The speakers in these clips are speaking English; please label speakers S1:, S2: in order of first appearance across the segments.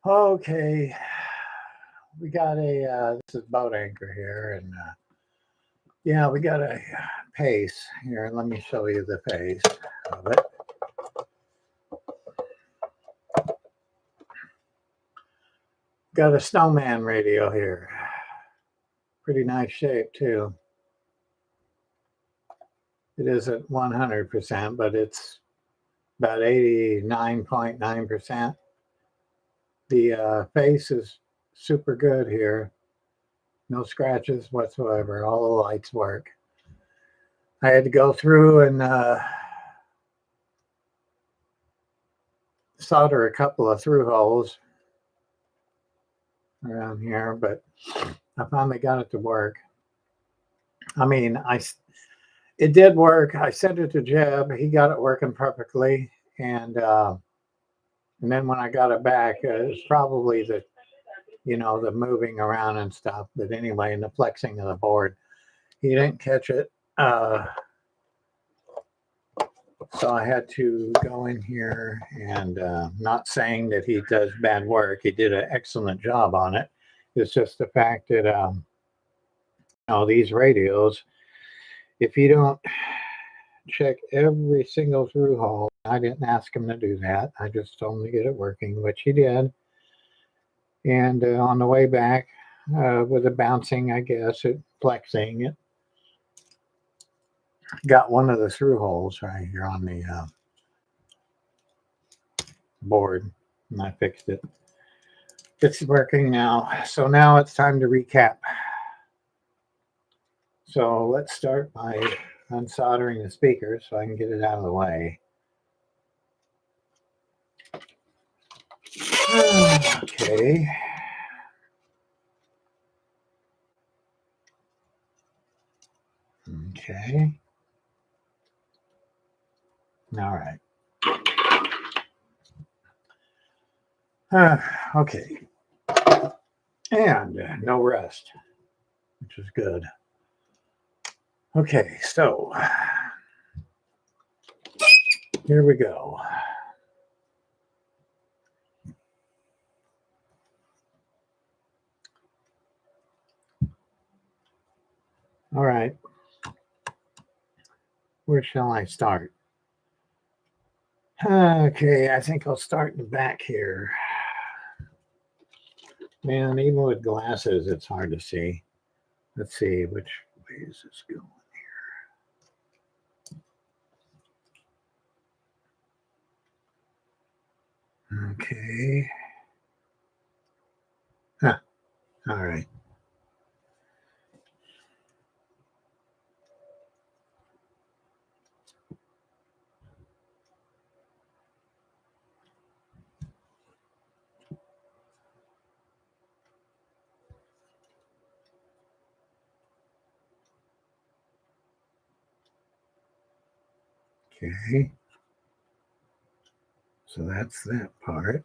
S1: Okay, we got this is boat anchor here, and yeah, we got a pace here. Let me show you the pace of it. Got a Snowman radio here. Pretty nice shape too. It isn't 100%, but it's about 89.9%. The face is super good here. No scratches whatsoever. All the lights work. I had to go through and solder a couple of through holes around here, but I finally got it to work. I mean, it did work. I sent it to Jeb. He got it working perfectly, and then when I got it back, it's probably the moving around and stuff. But anyway, and the flexing of the board, he didn't catch it. So I had to go in here and not saying that he does bad work. He did an excellent job on it. It's just the fact that these radios, if you don't check every single through hole, I didn't ask him to do that. I just told him to get it working, which he did. And on the way back, with the bouncing, I guess, flexing it, got one of the through holes right here on the board, and I fixed it. It's working now. So now it's time to recap. So let's start by unsoldering the speaker so I can get it out of the way. Okay. Okay. All right. Okay. And no rust, which is good. Okay, so here we go. All right. Where shall I start? Okay, I think I'll start in the back here. Man, even with glasses, it's hard to see. Let's see, which way is this going here? Okay. Huh. All right. Okay. So that's that part.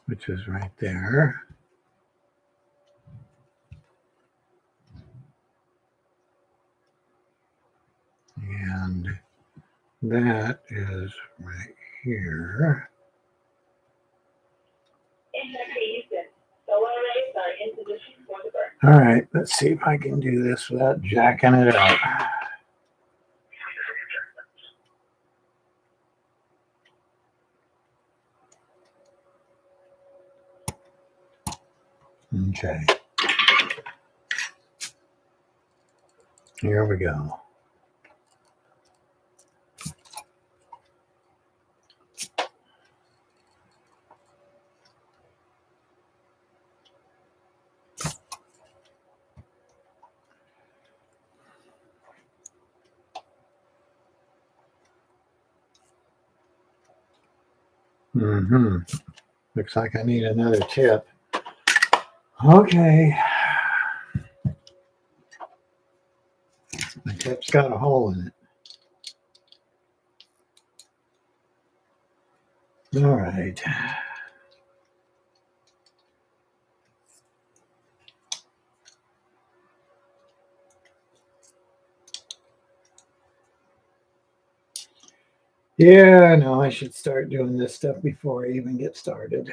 S1: Which is right there. And that is right here. All right, let's see if I can do this without jacking it up. Okay. Here we go. Looks like I need another tip. Okay. My tip's got a hole in it. All right. Yeah, I know I should start doing this stuff before I even get started.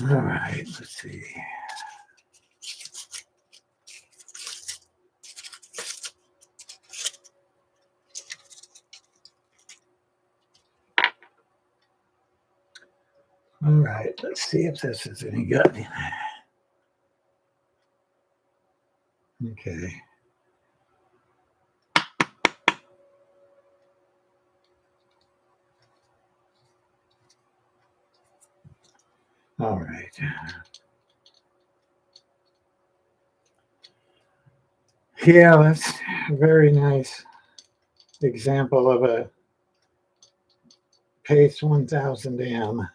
S1: All right, let's see. All right, let's see if this is any good. Okay. All right. Yeah, that's a very nice example of a Pace 1000M.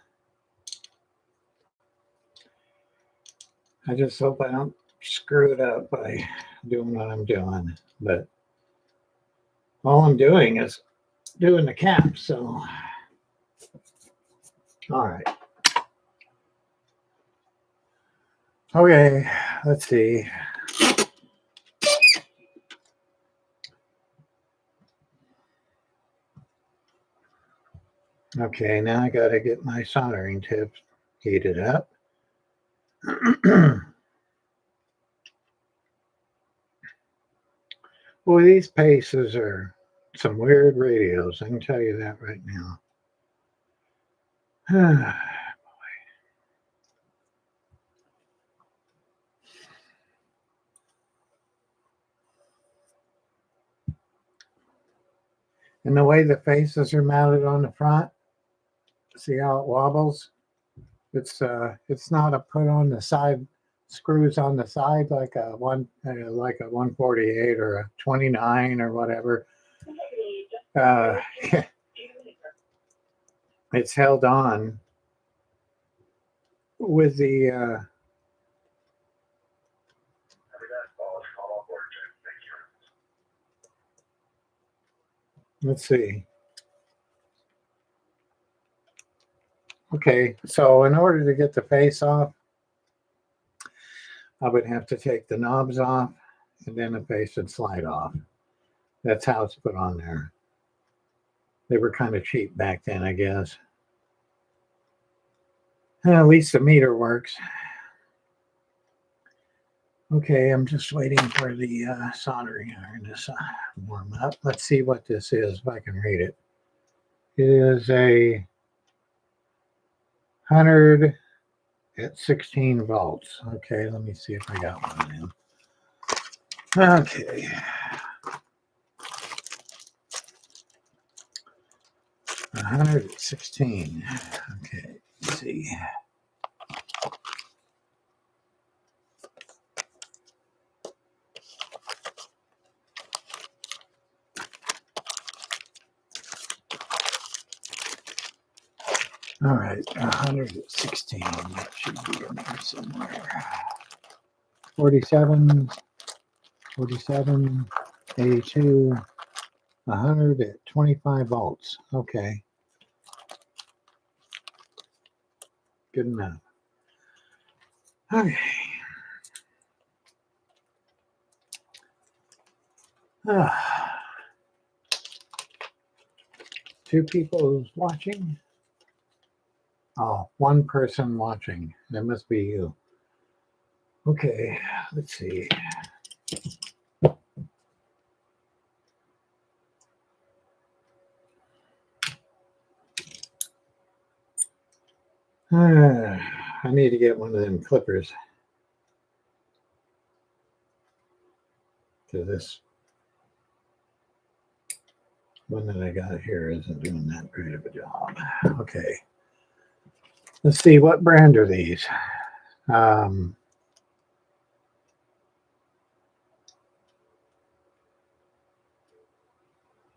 S1: I just hope I don't screw it up by doing what I'm doing. But all I'm doing is doing the cap. So, all right. Okay, let's see. Okay, now I got to get my soldering tips heated up. Boy, these Paces are some weird radios. I can tell you that right now. And the way the faces are mounted on the front, see how it wobbles? It's not a put on the side screws on the side like a 148 or a 29 or whatever. Uh, it's held on with the let's see. Okay, so in order to get the face off, I would have to take the knobs off and then the face would slide off. That's how it's put on there. They were kind of cheap back then, I guess. At least the meter works. Okay, I'm just waiting for the soldering iron to warm up. Let's see what this is, if I can read it. It is a 100 at 16 volts. Okay, let me see if I got one of them. Okay. 116. Okay, let's see. All right, 116. That should be in there somewhere. 47, 47, 82, 100 at 25 volts. Okay, good enough. Okay. Two people watching. Oh, one person watching. That must be you. Okay, let's see. I need to get one of them clippers. To this one that I got here isn't doing that great of a job. Okay. Let's see, what brand are these? Um,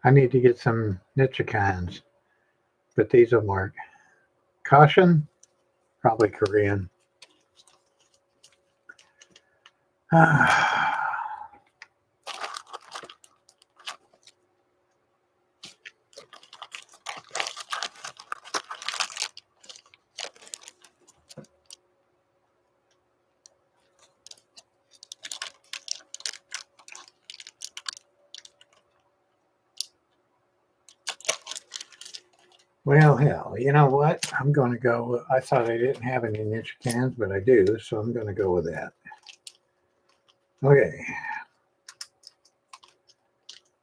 S1: I need to get some Nichicans, but these will work. Caution, probably Korean. Well, hell, you know what? I'm going to go. I thought I didn't have any niche cans, but I do, so I'm going to go with that. Okay.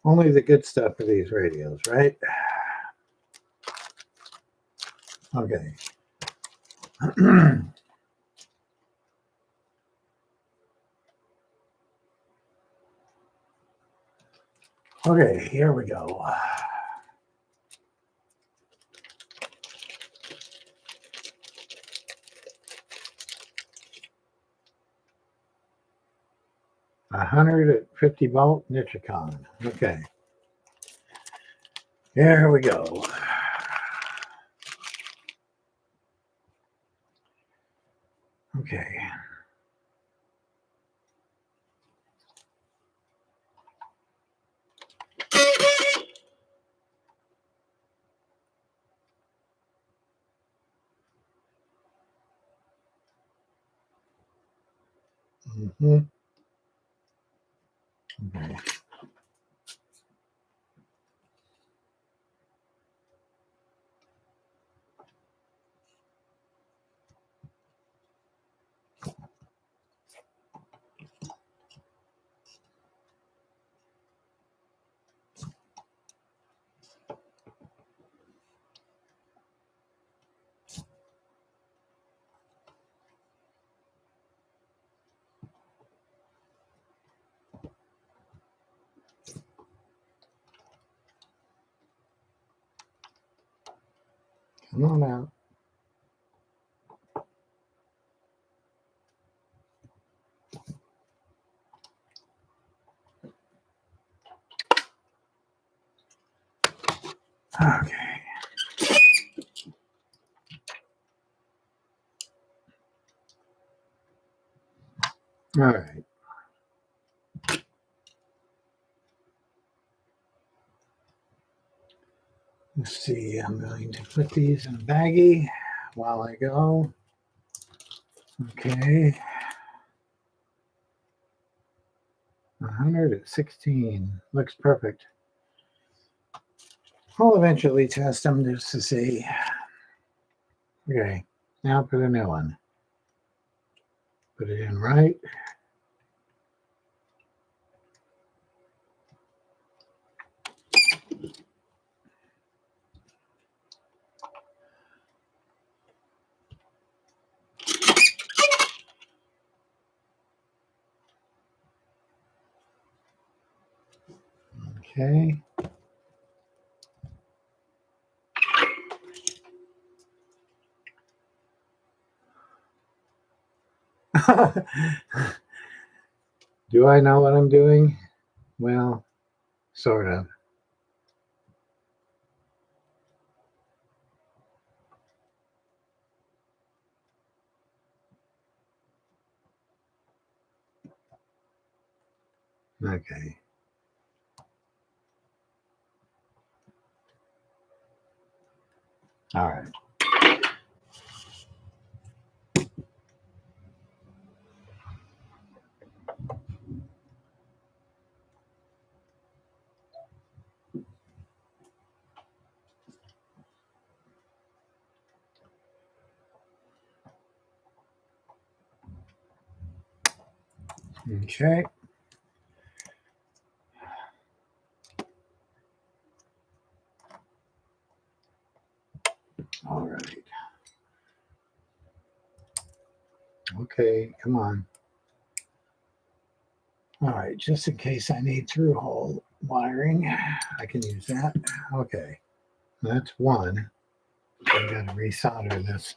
S1: Only the good stuff for these radios, right? Okay. Okay, here we go. A 150-volt Nichicon. Okay. Here we go. Okay. Mm-hmm. Okay. Come on out. Okay. All right. Let's see. I'm going to put these in a baggie while I go. Okay. 116. Looks perfect. I'll eventually test them just to see. Okay. Now for the new one. Put it in right. Okay. Do I know what I'm doing? Well, sort of. Okay. All right. Okay. All right. Okay, come on. All right, just in case I need through hole wiring, I can use that. Okay, that's one. I got to resolder this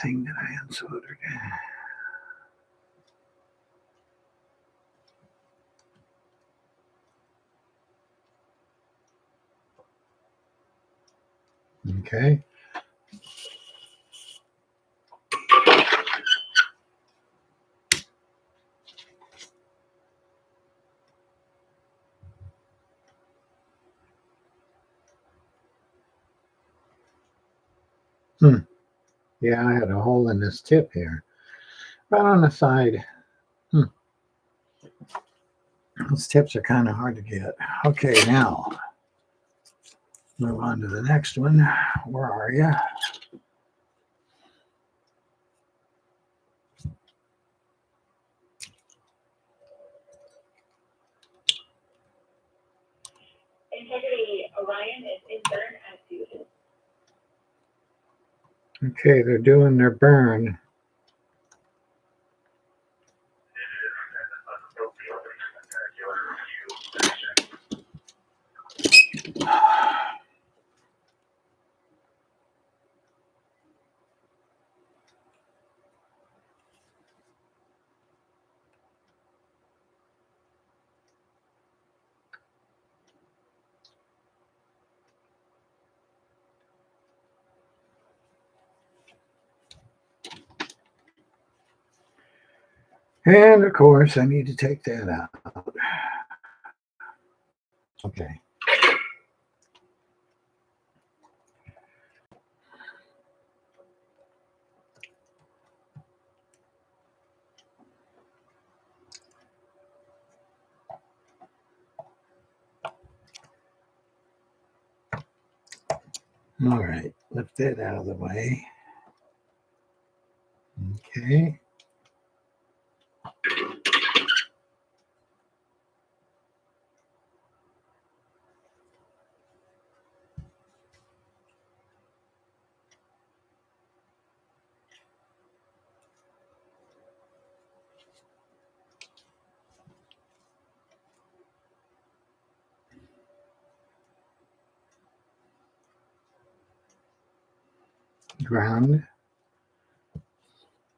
S1: thing that I unsoldered. Okay. Yeah, I had a hole in this tip here. Right on the side. Those tips are kind of hard to get. Okay, now Move on to the next one. Where are you?
S2: Integrity Orion is in burn attitude.
S1: Okay, they're doing their burn. And of course, I need to take that out. Okay. All right, lift that out of the way. Okay. Ground.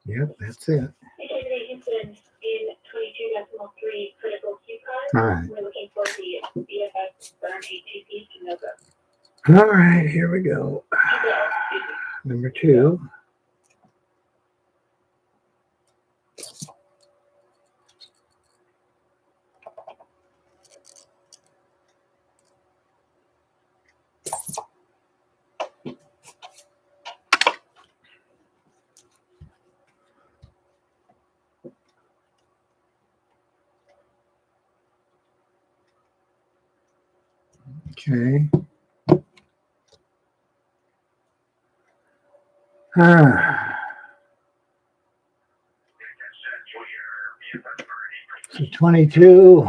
S1: Yep, that's it.
S2: Integrity incident in 22.3 critical Q card.
S1: All right.
S2: We're looking for the BFS burn ATP to no go.
S1: All right, here we go. Number 2. Okay. So 22.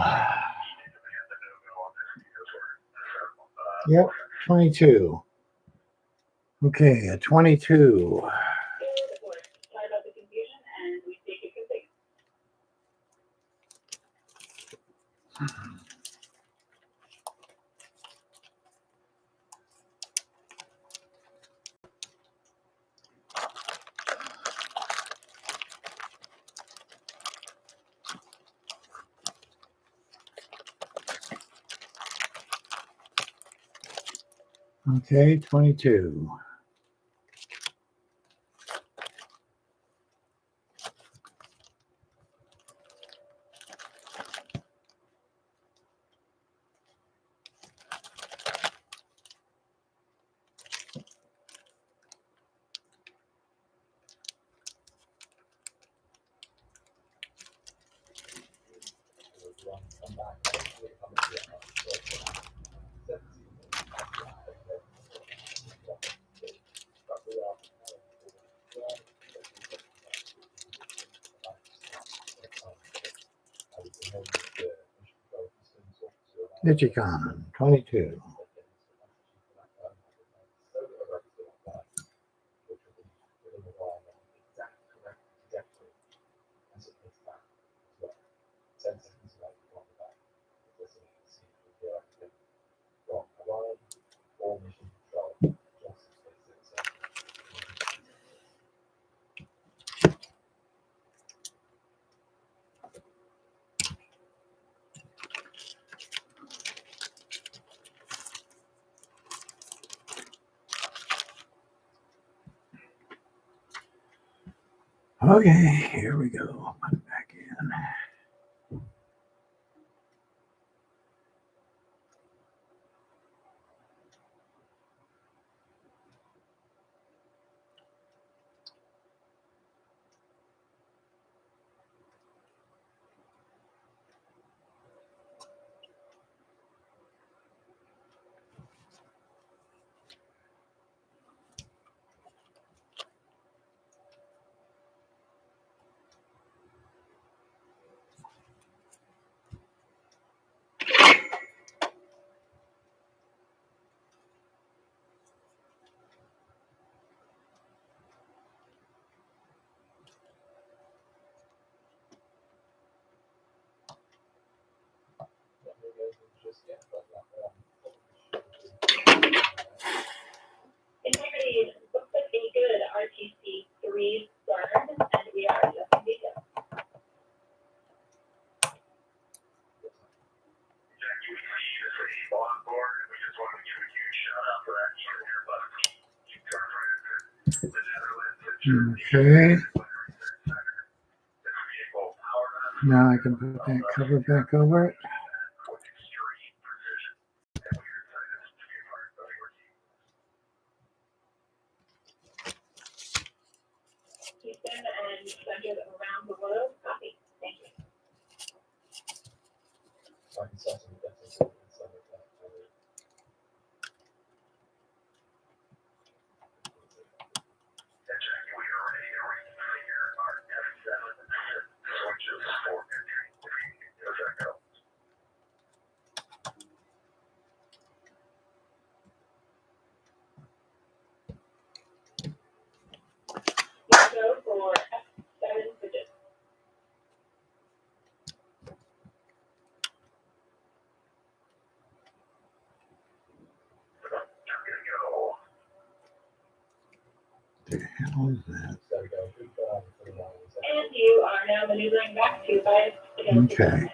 S1: Yep, 22. Okay, a 22.
S2: Sorry about the confusion, and we take it complete.
S1: Okay, 22. Digicon, 22. Okay, here we go. Put it back in.
S2: Integrity looks like a good RTC 3 burn, and we are just details.
S1: Okay. Now I can put that cover back over it.
S2: Houston and centered around the world. Copy. Thank you. Let's go for F7 digits.
S1: The hell is that?
S2: And you are now maneuvering back to 5.
S1: Okay.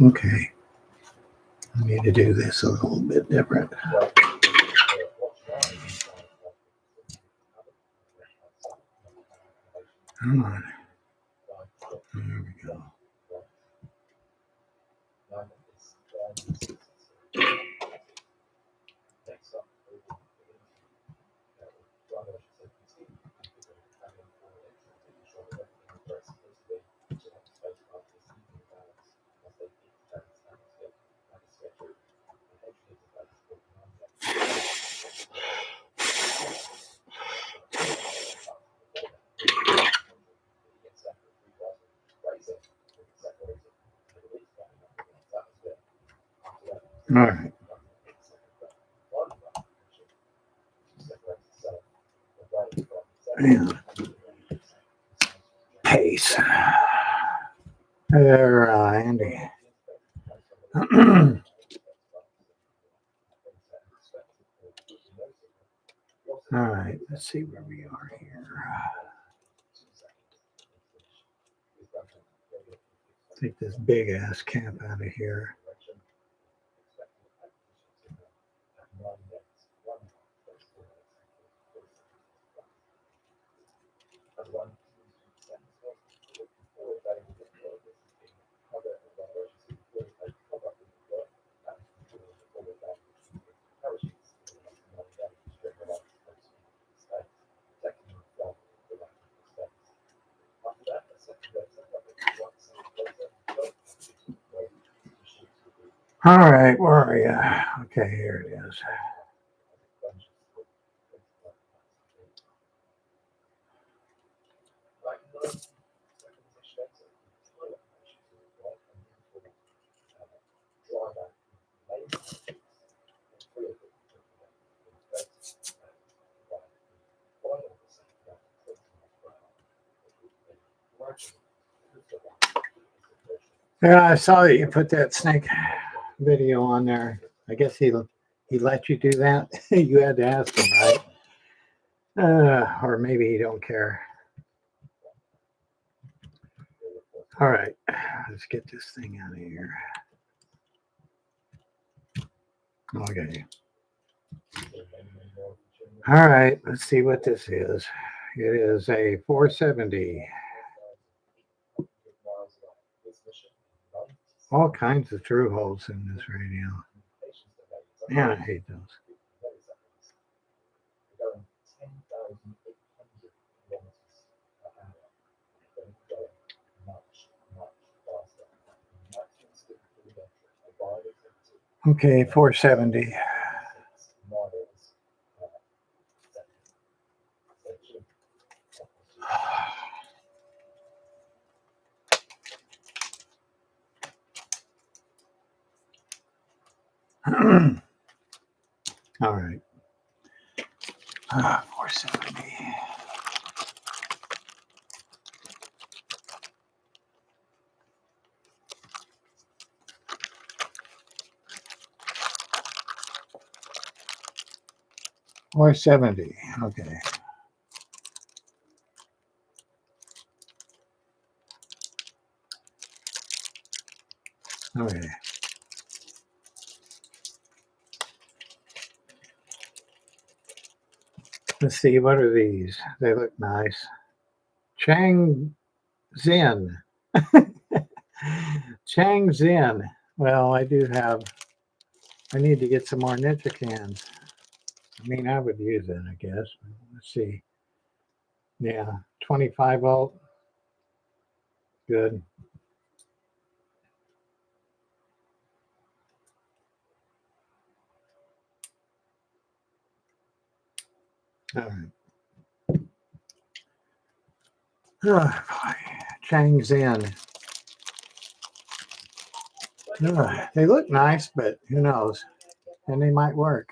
S1: Okay. I need to do this a little bit different. Come on. There we go. All right. And pace. There, Andy. All right, let's see where we are here. Take this big ass cap out of here. All right, where are you? Okay, here it is. Yeah, I saw that you put that snake video on there. I guess he let you do that. You had to ask him, right? Or maybe he don't care. All right, let's get this thing out of here. Okay. All right, let's see what this is. It is a 470. All kinds of through holes in this radio. Man, I hate those. Okay, 470. All right. 470. Or 70. Okay. Okay. Let's see, what are these? They look nice. Chang Zin. Chang Zin. Well, I need to get some more Nichicans. I mean, I would use it, I guess. Let's see. Yeah, 25 volt. Good. All right. Oh, boy. Chang Zin. They look nice, but who knows? And they might work.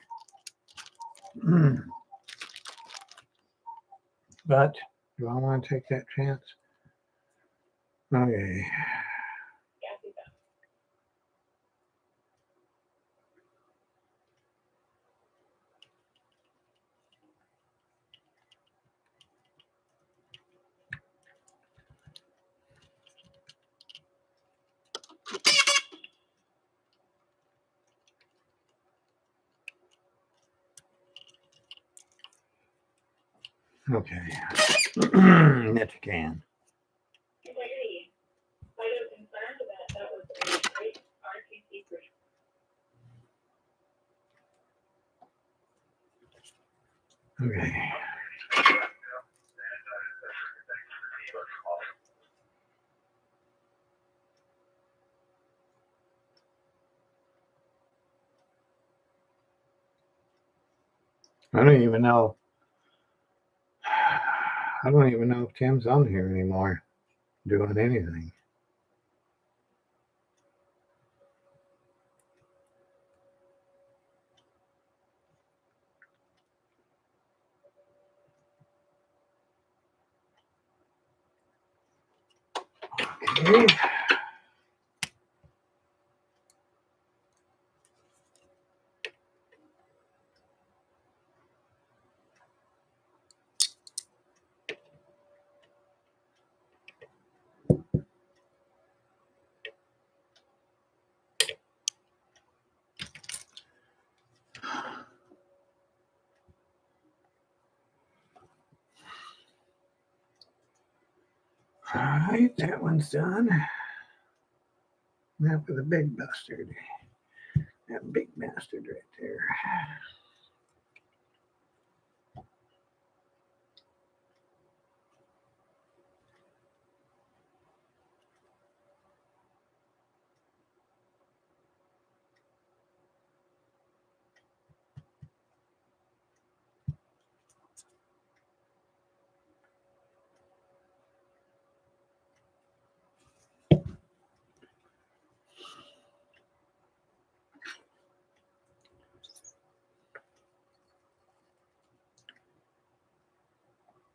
S1: But do I want to take that chance? Okay. Okay. Nichican.
S2: Integrity. I was concerned that was a great RTC for
S1: Okay. I don't even know. I don't even know if Tim's on here anymore doing anything. Okay. All right, that one's done. Now for the big bastard. That big bastard right there.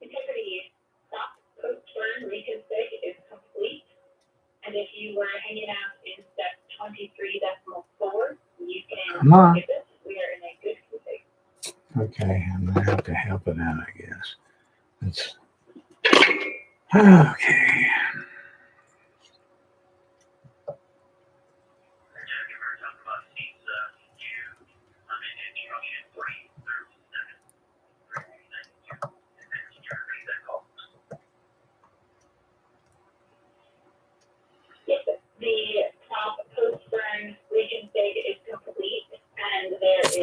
S2: integrity. Stop, post, turn, reconfig is complete. And if you were hanging out in step 23.4, you can
S1: Come on.
S2: skip it. We are in a good config.
S1: Okay, I'm gonna have to help it out, I guess. It's okay.
S2: The top post burn reconfig is complete, and there is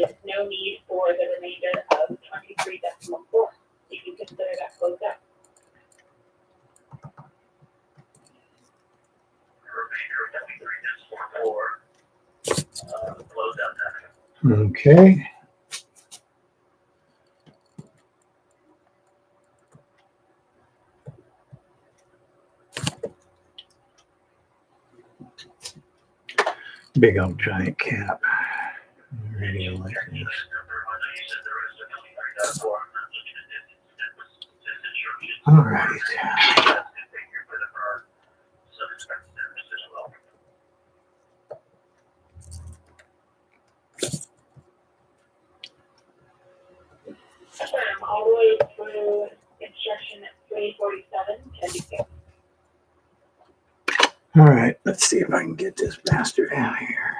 S1: Okay. Big old giant cap. Radio like this. All right.
S2: All the way through instruction 347, 10
S1: All right. Let's see if I can get this bastard out of here.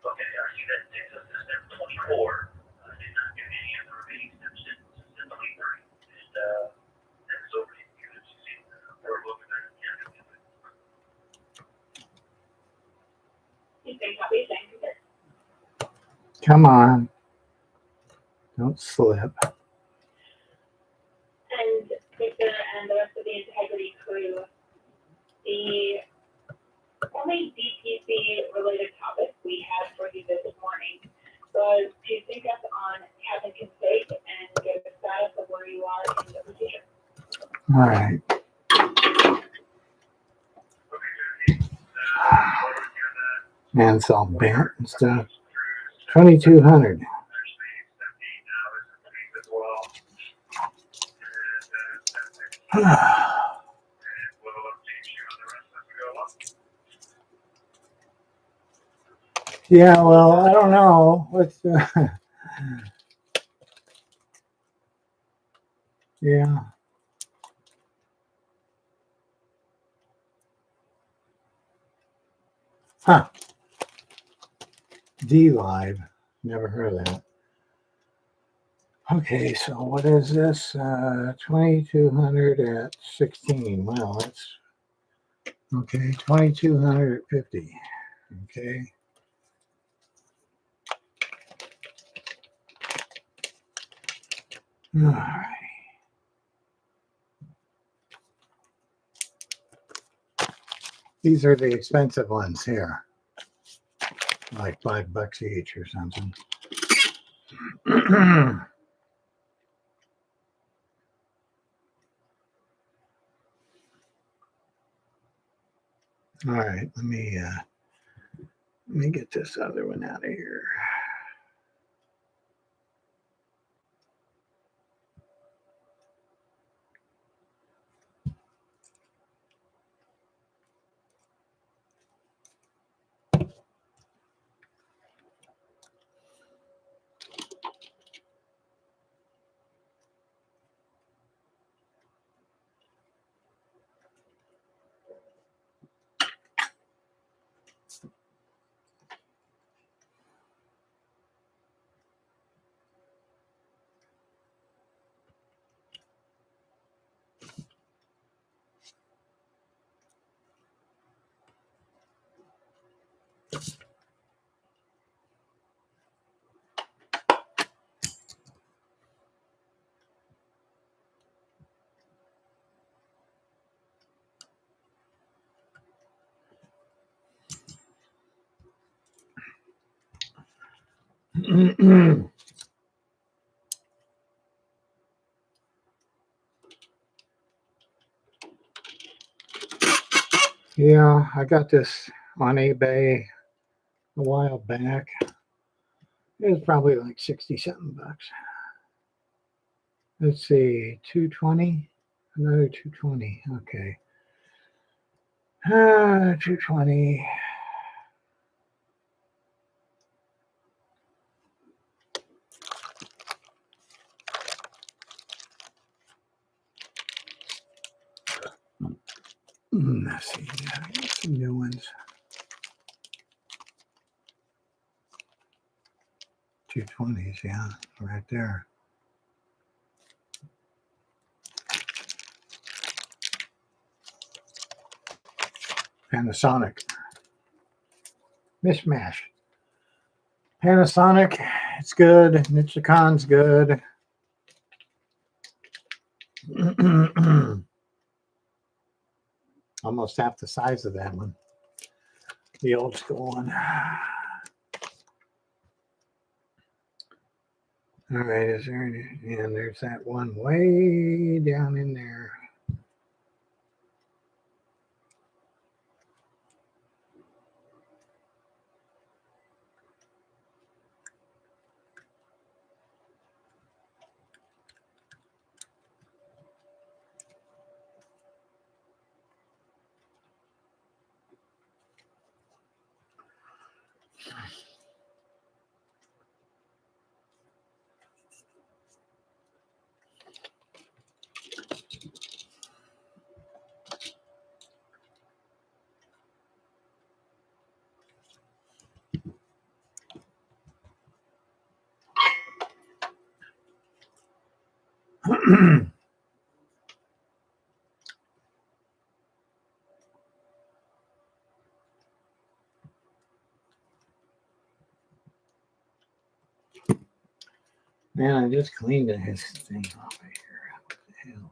S3: Okay, our unit takes us to step 24. Did not do any of the remaining steps in step 23. And so many units, you see, we're looking at it.
S2: You think copy, thank you.
S1: Come on. Don't slip.
S2: And Victor and the rest of the integrity crew, the only DPC related topic we had for you this morning was to sync up on Kevin Constate and get a status of where you are in the procedure.
S1: All right. Man, it's all bent and stuff. 2200. Yeah, well, I don't know. What's yeah. Huh. D Live. Never heard of that. Okay, so what is this? 2200 at 16. Well, that's okay. 2200 at 50. Okay. All right. These are the expensive ones here, like $5 each or something. All right, let me get this other one out of here. Yeah, I got this on eBay a while back. It was probably like 60 something bucks. Let's see, 220, another 220. Okay. 220. Let's see, yeah, I got some new ones. 220s, yeah, right there. Panasonic. Mishmash. Panasonic, it's good. Nichikon's good. Almost half the size of that one. The old school one. All right, is there any? And there's that one way down in there. Man, I just cleaned his thing off of here. What the hell?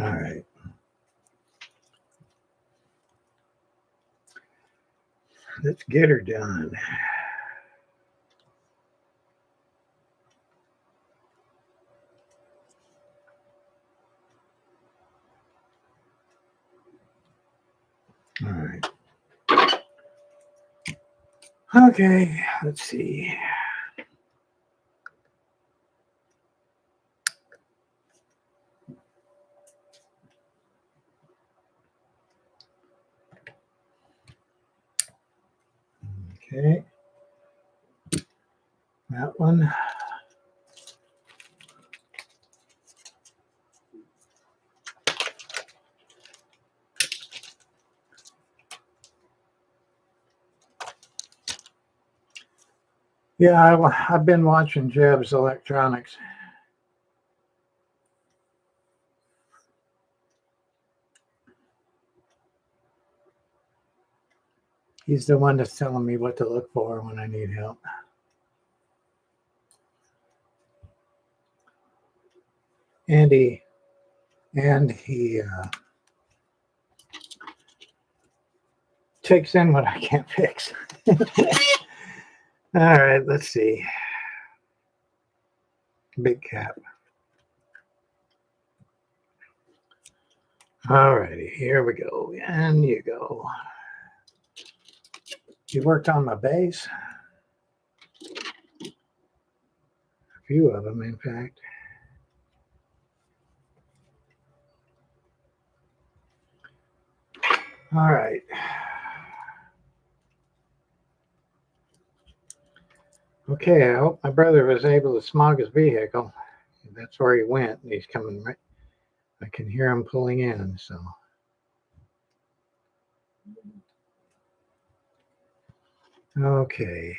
S1: All right. Let's get her done. All right. Okay, let's see. Okay. That one. Yeah, I've been watching Jeb's Electronics. He's the one that's telling me what to look for when I need help. And he takes in what I can't fix. All right, let's see. Big cap. All righty, here we go. And you go. You worked on my bass. A few of them, in fact. All right. Okay, I hope my brother was able to smog his vehicle. That's where he went. He's coming right. I can hear him pulling in, so. Okay.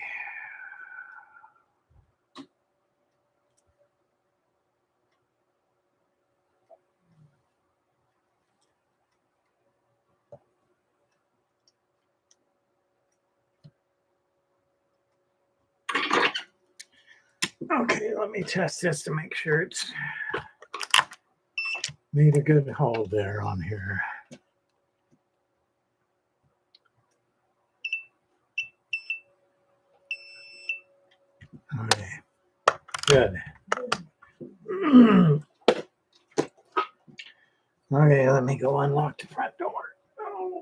S1: Okay, let me test this to make sure it's made a good hold there on here. Okay, good. Okay, let me go unlock the front door. Oh.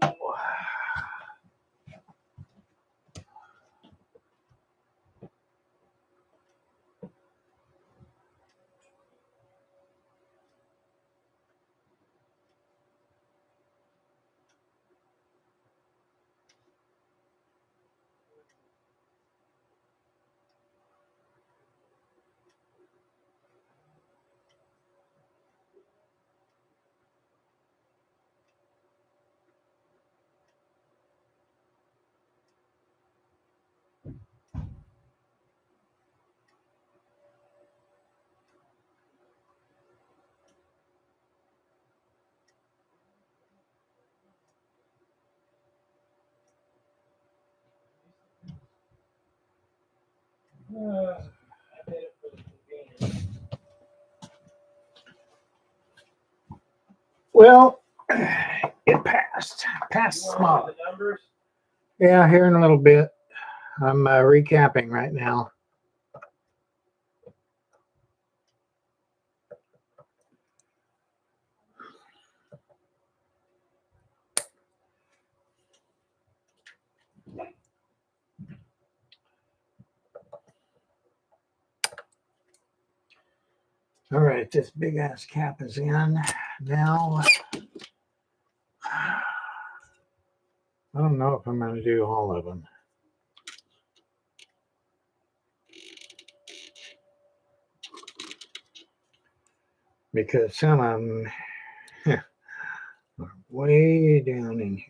S1: Well, it passed. Passed small.
S4: The numbers?
S1: Yeah, here in a little bit. I'm recapping right now. All right, this big ass cap is in now. I don't know if I'm going to do all of them. Because some of them are way down in here.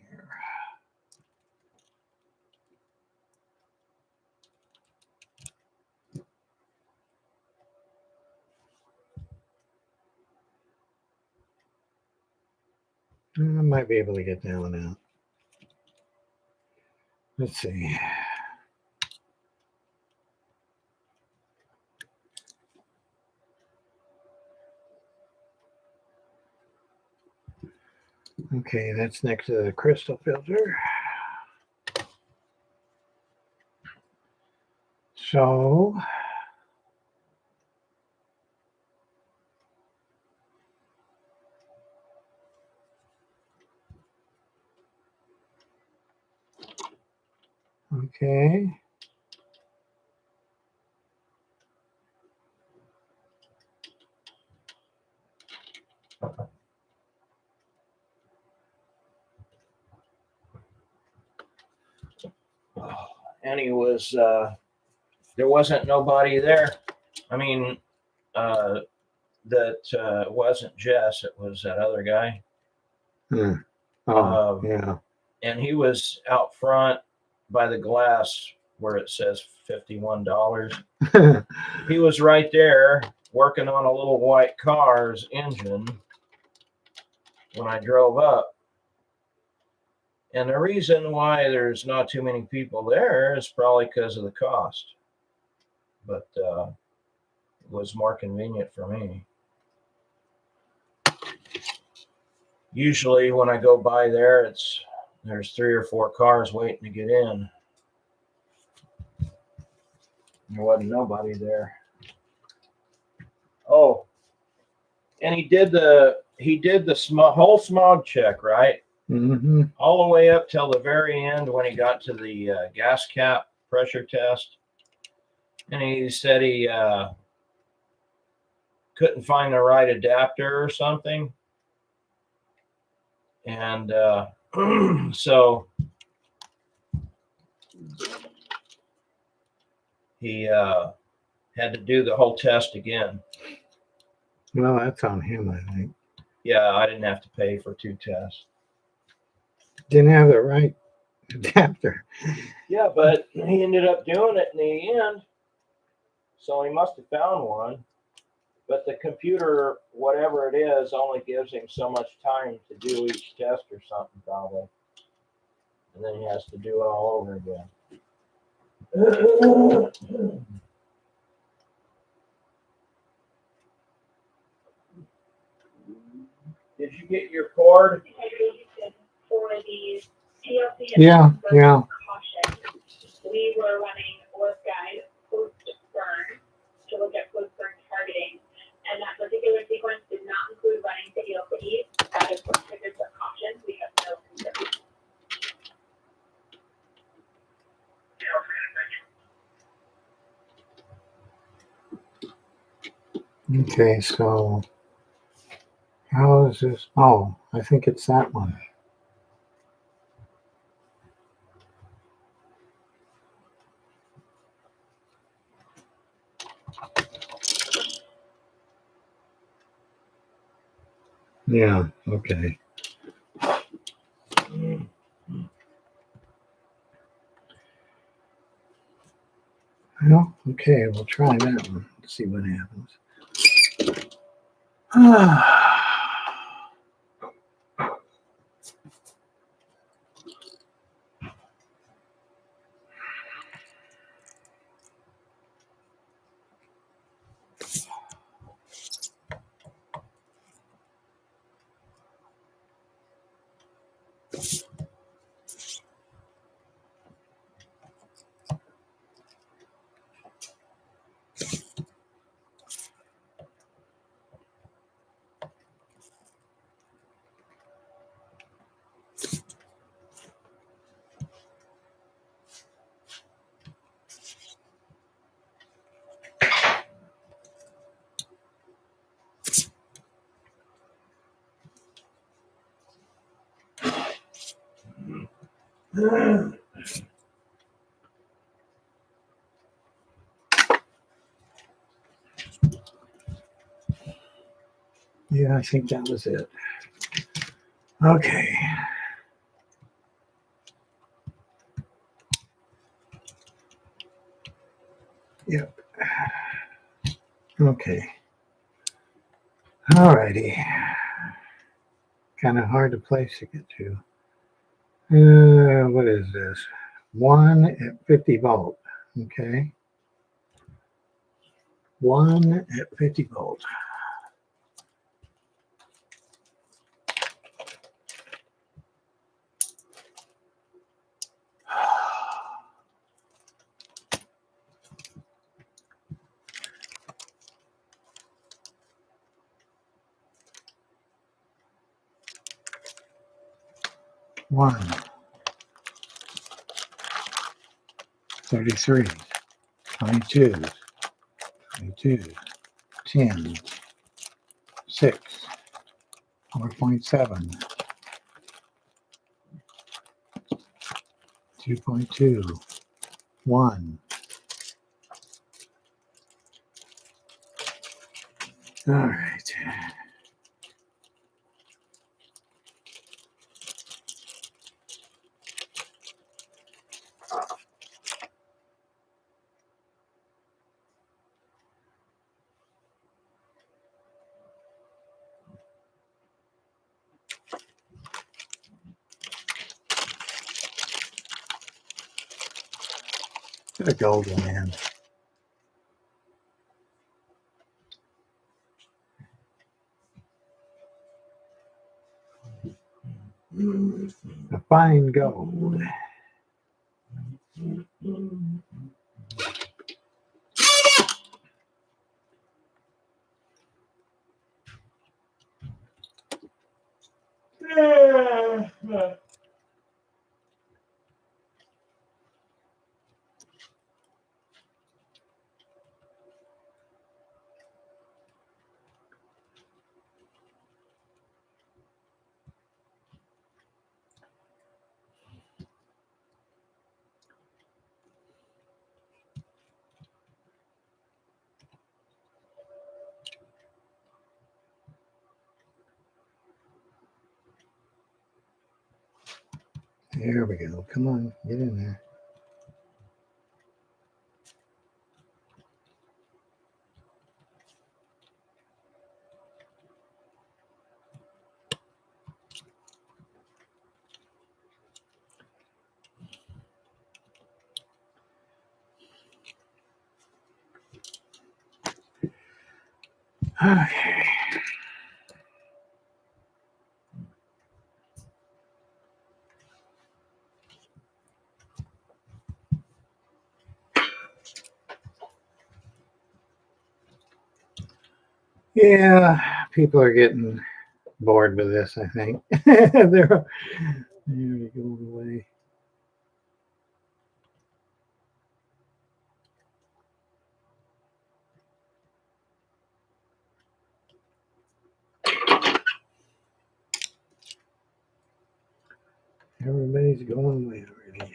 S1: I might be able to get that one out. Let's see. Okay, that's next to the crystal filter. So, okay.
S4: And he was, there wasn't nobody there. I mean, that wasn't Jess, it was that other guy.
S1: Hmm. Oh,
S4: Um,
S1: yeah.
S4: And he was out front by the glass where it says $51. He was right there working on a little white car's engine when I drove up. And the reason why there's not too many people there is probably because of the cost. But it was more convenient for me. Usually when I go by there, there's 3 or 4 cars waiting to get in. There wasn't nobody there. Oh, and he did the whole smog check, right?
S1: Mm-hmm.
S4: All the way up till the very end when he got to the gas cap pressure test. And he said he couldn't find the right adapter or something. And so he had to do the whole test again.
S1: Well, that's on him, I think.
S4: Yeah, I didn't have to pay for 2 tests.
S1: Didn't have the right adapter.
S4: Yeah, but he ended up doing it in the end. So he must have found one. But the computer, whatever it is, only gives him so much time to do each test or something, probably. And then he has to do it all over again. Did you get your cord?
S2: For the TLC
S1: Yeah, yeah.
S2: caution, we were running Work Guide post burn to look at post burn targeting, and that particular sequence did not include running TLC. That is what triggered the caution. We have no concerns.
S1: Okay, so how is this? Oh, I think it's that one. Yeah, okay. Well, okay, we'll try that one. See what happens. Yeah, I think that was it. Okay. Yep. Okay. Alrighty. Kind of hard to place to get to. What is this? 1 at 50 volt. Okay. 1 at 50 volt. One, 33, 22, 22, 10, 6, 4.7, 2.2, 1. All right. The golden man. A fine gold. There we go. Come on, get in there. Okay. Yeah, people are getting bored with this, I think. There we go away. Everybody's going away already.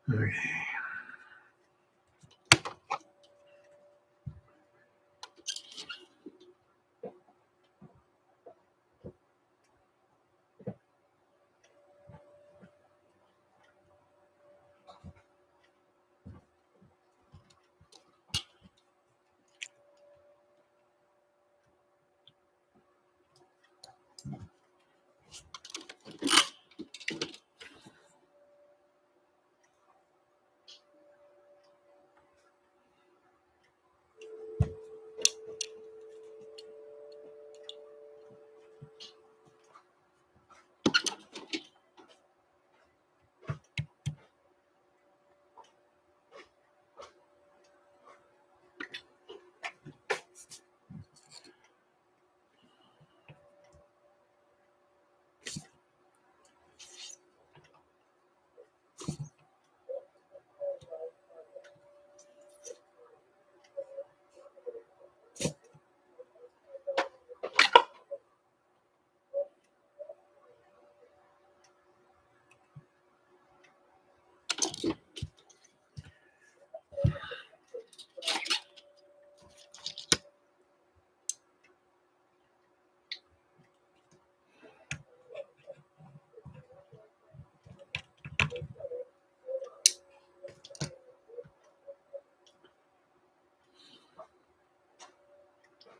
S1: Okay.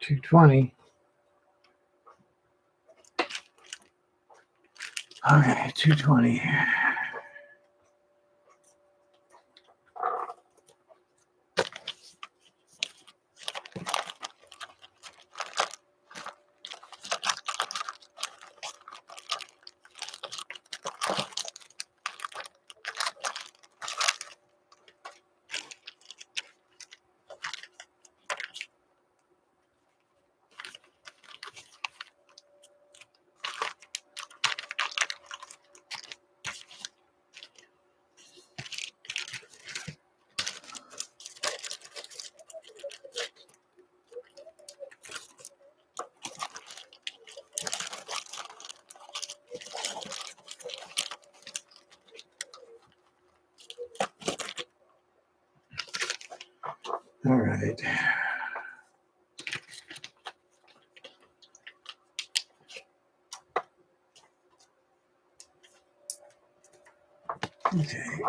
S1: 2:20. Okay, 2:20. All right. Okay.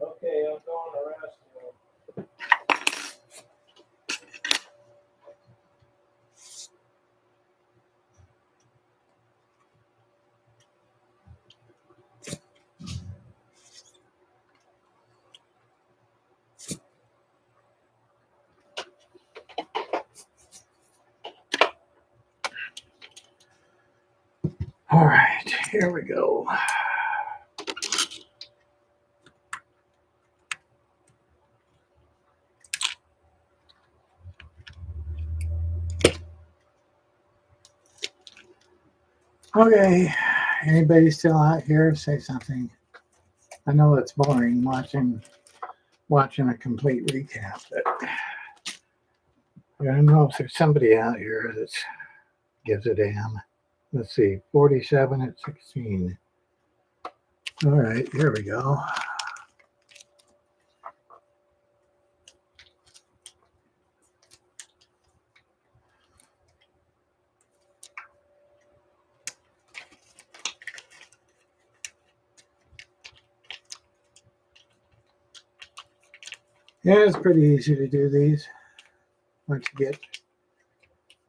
S4: Okay, I'm going to rest now.
S1: All right, here we go. Okay, anybody still out here? Say something. I know it's boring watching a complete recap, but I don't know if there's somebody out here that gives a damn. Let's see, 47 at 16. All right, here we go. Yeah, it's pretty easy to do these once you get.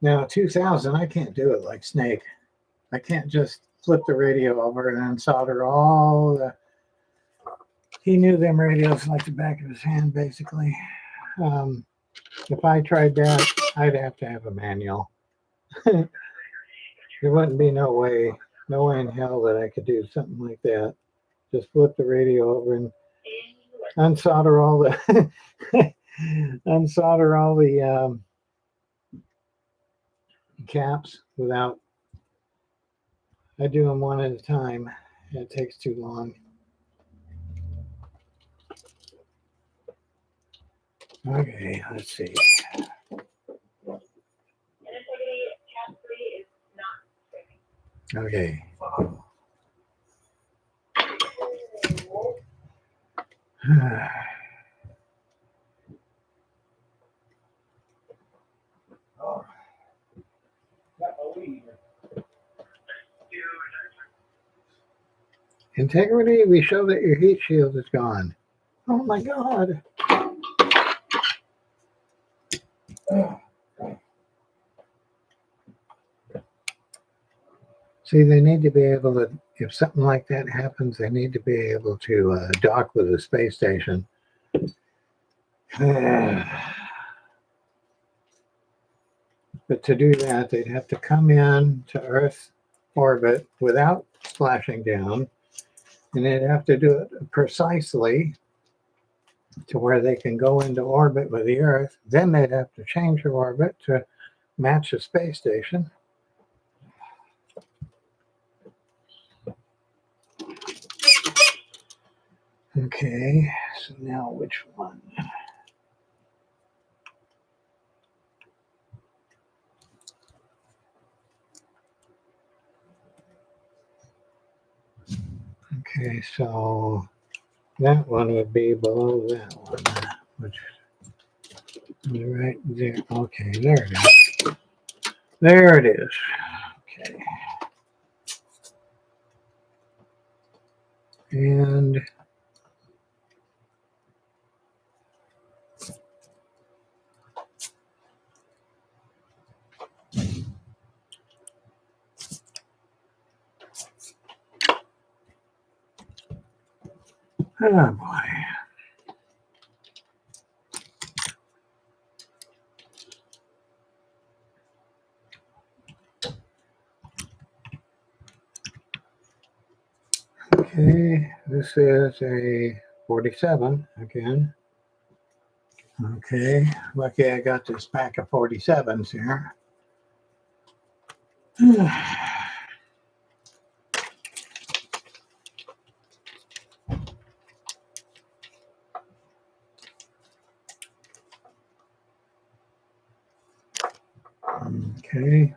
S1: Now, 2000, I can't do it like Snake. I can't just flip the radio over and then solder all the. He knew them radios like the back of his hand, basically. If I tried that, I'd have to have a manual. There wouldn't be no way in hell that I could do something like that. Just flip the radio over and unsolder all the unsolder all the caps without. I do them one at a time. It takes too long. Okay, let's see.
S2: Integrity tab 3 is not streaming.
S1: Okay. Integrity, we show that your heat shield is gone. Oh my God. See, they need to be able to, if something like that happens, they need to be able to dock with the space station. But to do that, they'd have to come in to Earth orbit without splashing down, and they'd have to do it precisely to where they can go into orbit with the Earth. Then they'd have to change their orbit to match the space station. Okay, so now which one? Okay, so that one would be below that one, which is right there. Okay, there it is. There it is. Okay. And oh boy. Okay, this is a 47 again. Okay, lucky I got this pack of 47s here. Okay.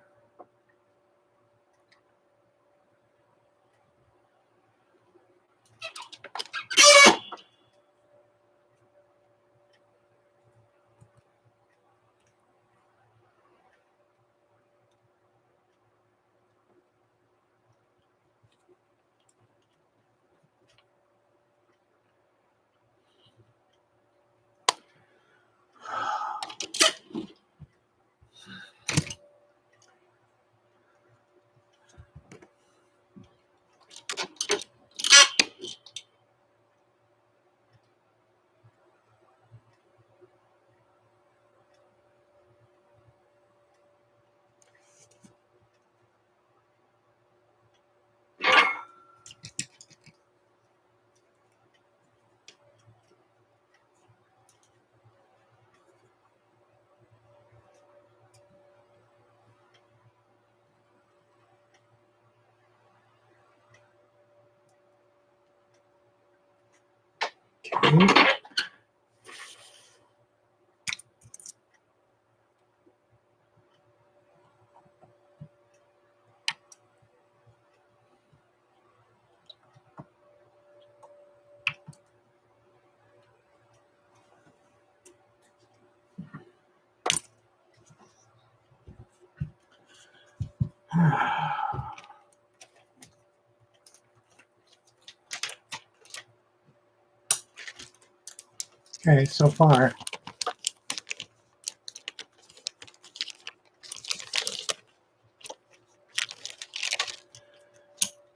S1: Okay. Okay, so far.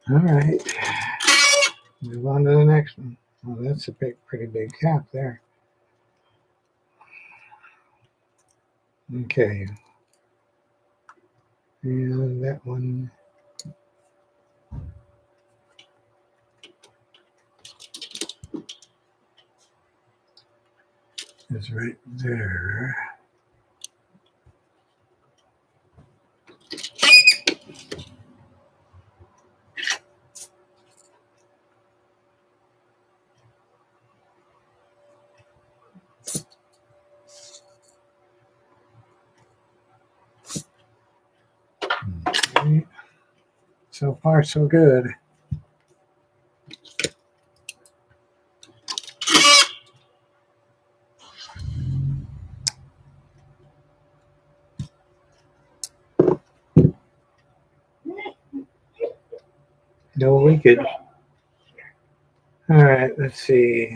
S1: All right. Move on to the next one. Oh, that's a pretty big cap there. Okay. And that one. Is right there. Okay. So far, so good. No leakage. All right, let's see.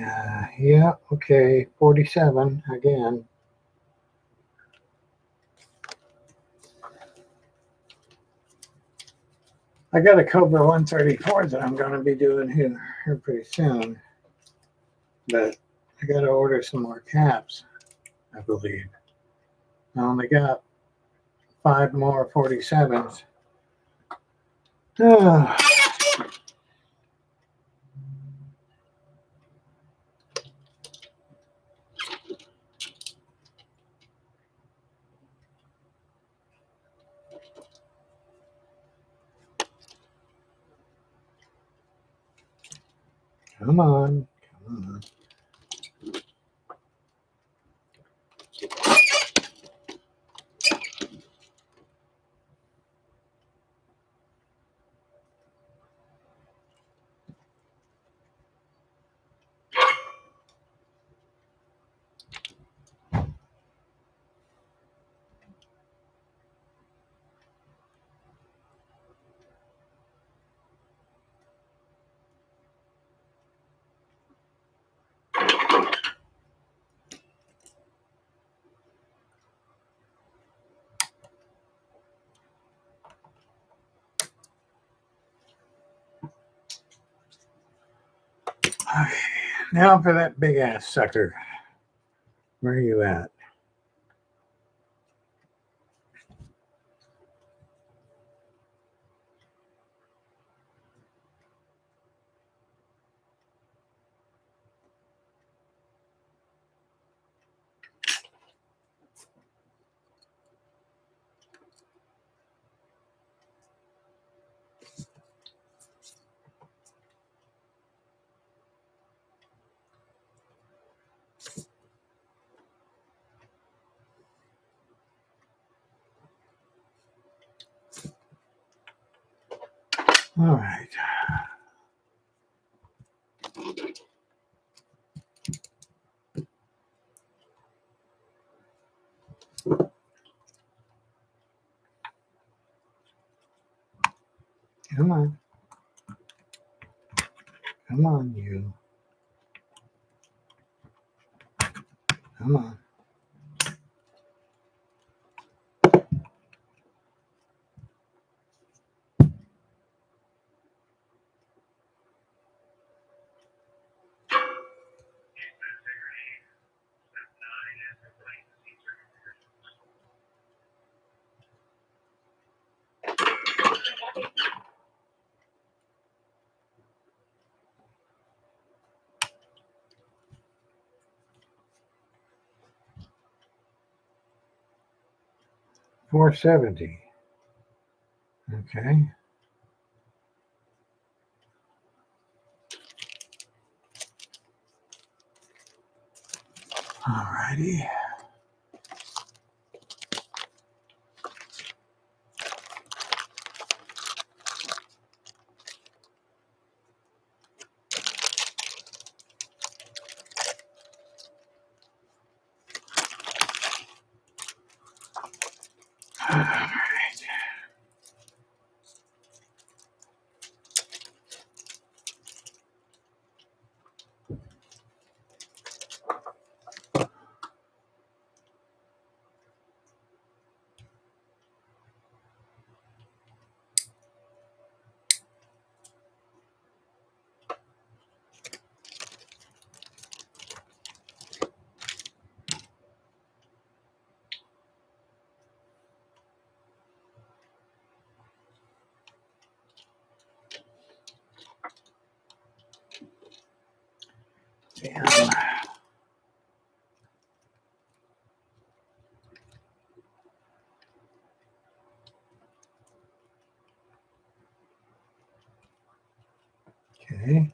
S1: Yeah, okay, 47 again. I got a Cobra 134 that I'm going to be doing here pretty soon. But I got to order some more caps, I believe. I only got 5 more 47s. Oh, come on. Come on. Okay, now for that big ass sucker. Where are you at? All right. Come on. Come on, you. Come on. $4.70. Okay. All righty. All right. Damn. Okay.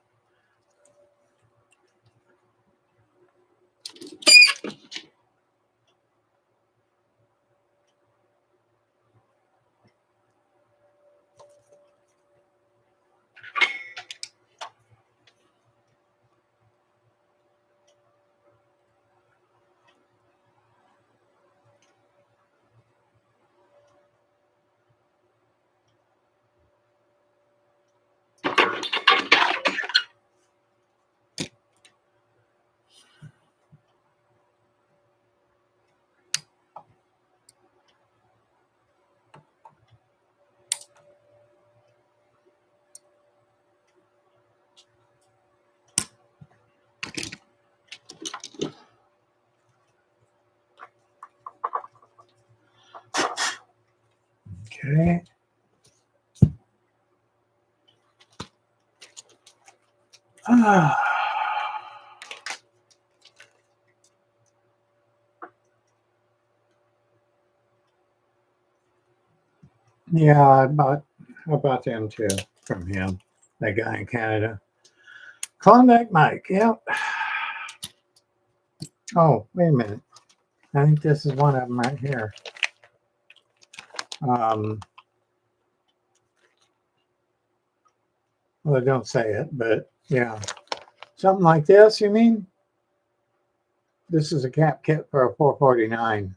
S1: Okay. Ah. Yeah, I bought them too from him, that guy in Canada. Klondike Mike, yep. Oh, wait a minute. I think this is one of them right here. Well, they don't say it, but yeah. Something like this, you mean? This is a cap kit for a 449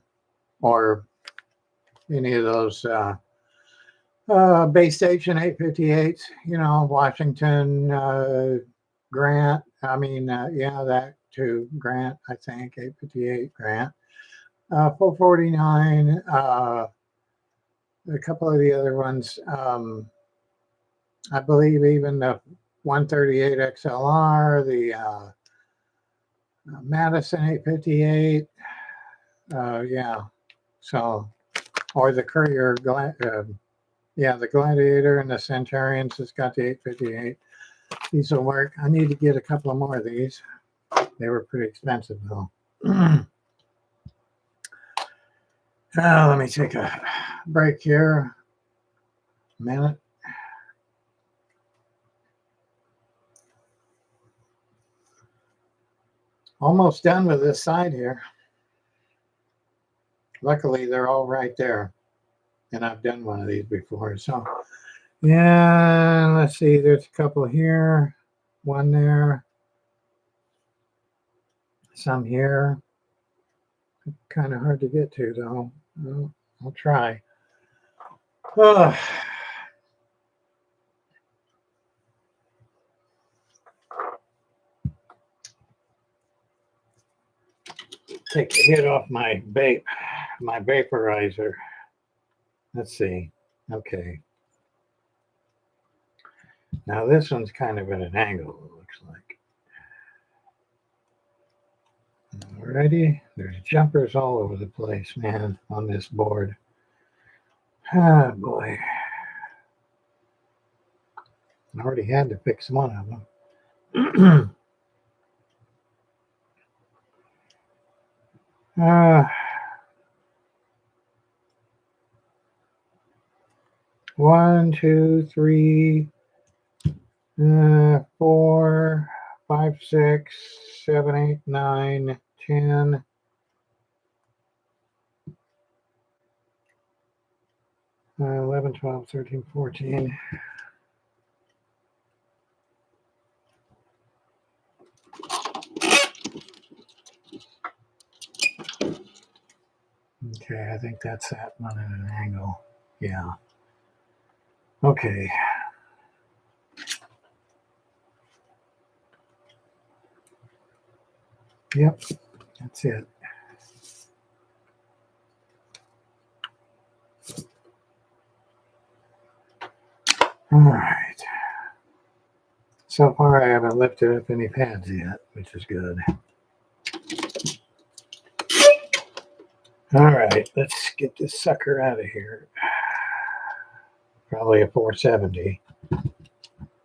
S1: or any of those base station 858s, you know, Washington, Grant. I mean, yeah, that too. Grant, I think, 858 Grant. 449, a couple of the other ones. I believe even the 138 XLR, the Madison 858. Yeah. So, or the Courier, yeah, the Gladiator and the Centurions has got the 858. These will work. I need to get a couple of more of these. They were pretty expensive though. Let me take a break here. A minute. Almost done with this side here. Luckily, they're all right there. And I've done one of these before. So, yeah, let's see. There's a couple here. One there. Some here. Kind of hard to get to, though. Well, I'll try. Oh. Take the hit off my vaporizer. Let's see. Okay. Now this one's kind of at an angle, it looks like. Alrighty. There's jumpers all over the place, man, on this board. Ah, boy. I already had to fix one of them. 1, 2, 3, 4, 5, 6, 7, 8, 9, 10. 11, 12, 13, 14. Okay, I think that's that one at an angle. Yeah. Okay. Yep, that's it. All right. So far, I haven't lifted up any pads yet, which is good. All right, let's get this sucker out of here. Probably a 470.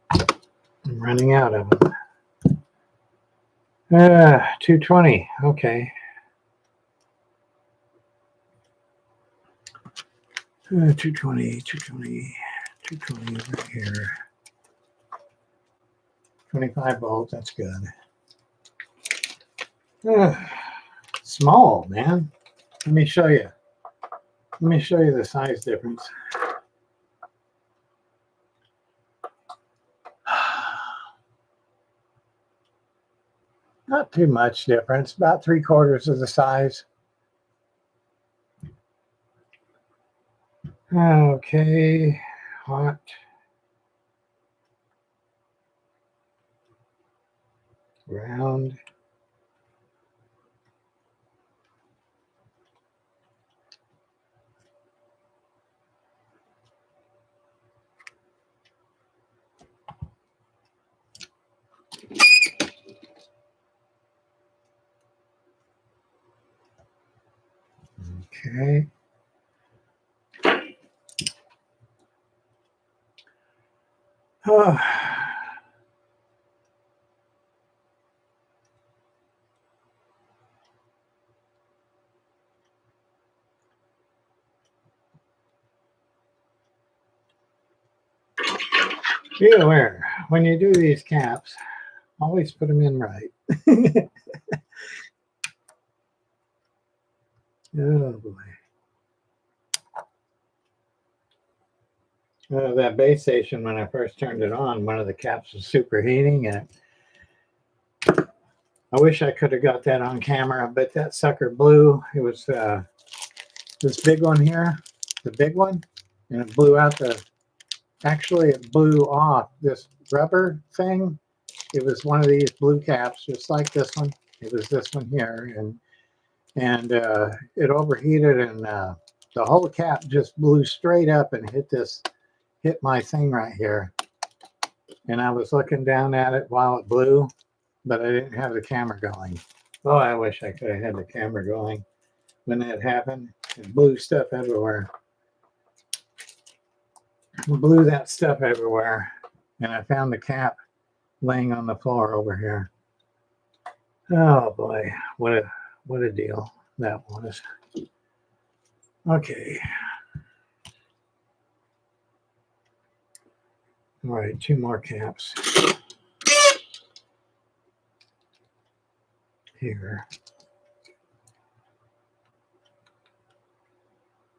S1: I'm running out of them. 220. Okay. 220 right here. 25 volts. That's good. Small, man. Let me show you. Let me show you the size difference. Not too much difference, about 3/4 of the size. Okay, hot. Round. Okay. Oh. Be aware, when you do these caps, always put them in right. Oh boy. That base station, when I first turned it on, one of the caps was superheating, and I wish I could have got that on camera, but that sucker blew. It was this big one here, the big one, and it blew out actually it blew off this rubber thing. It was one of these blue caps, just like this one. It was this one here, and it overheated, and the whole cap just blew straight up and hit my thing right here. And I was looking down at it while it blew, but I didn't have the camera going. Oh, I wish I could have had the camera going when that happened. It blew stuff everywhere. It blew that stuff everywhere, and I found the cap laying on the floor over here. Oh boy, what a deal that was. Okay. All right, 2 more caps here.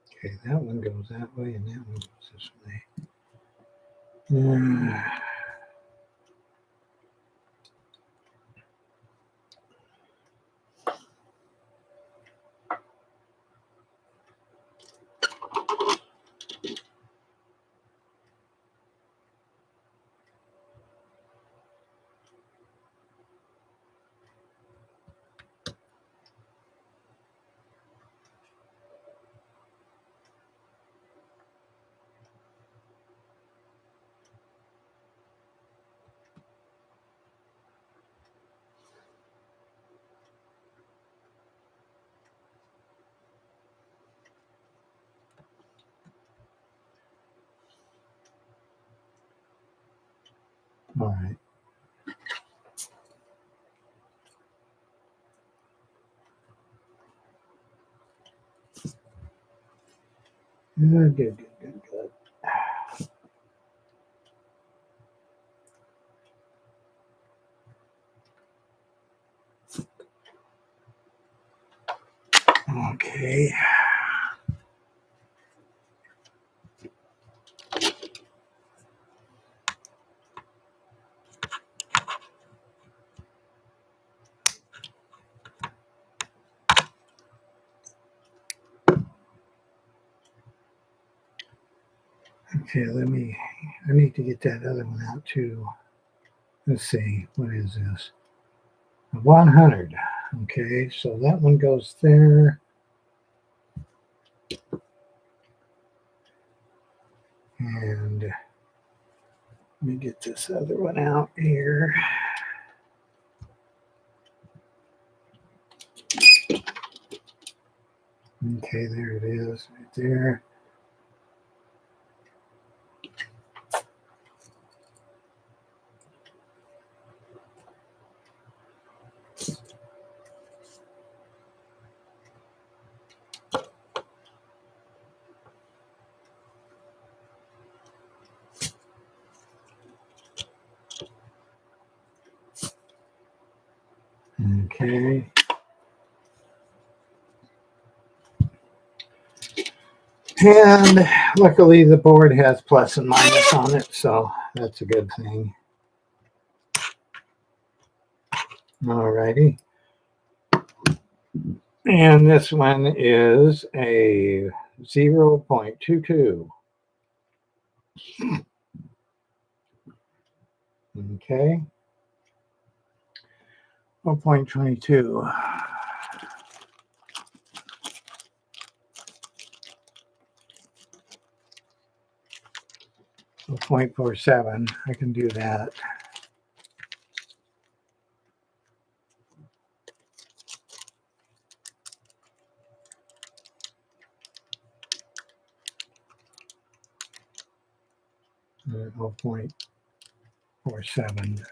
S1: Okay, that one goes that way and that one goes this way. All right. Good. Okay. Okay, I need to get that other one out too. Let's see, what is this? 100. Okay, so that one goes there. And let me get this other one out here. Okay, there it is, right there. Okay. And luckily the board has plus and minus on it, so that's a good thing. Alrighty. And this one is a 0.22. Okay. 0.22. 0.47. I can do that. Uh, 0.47.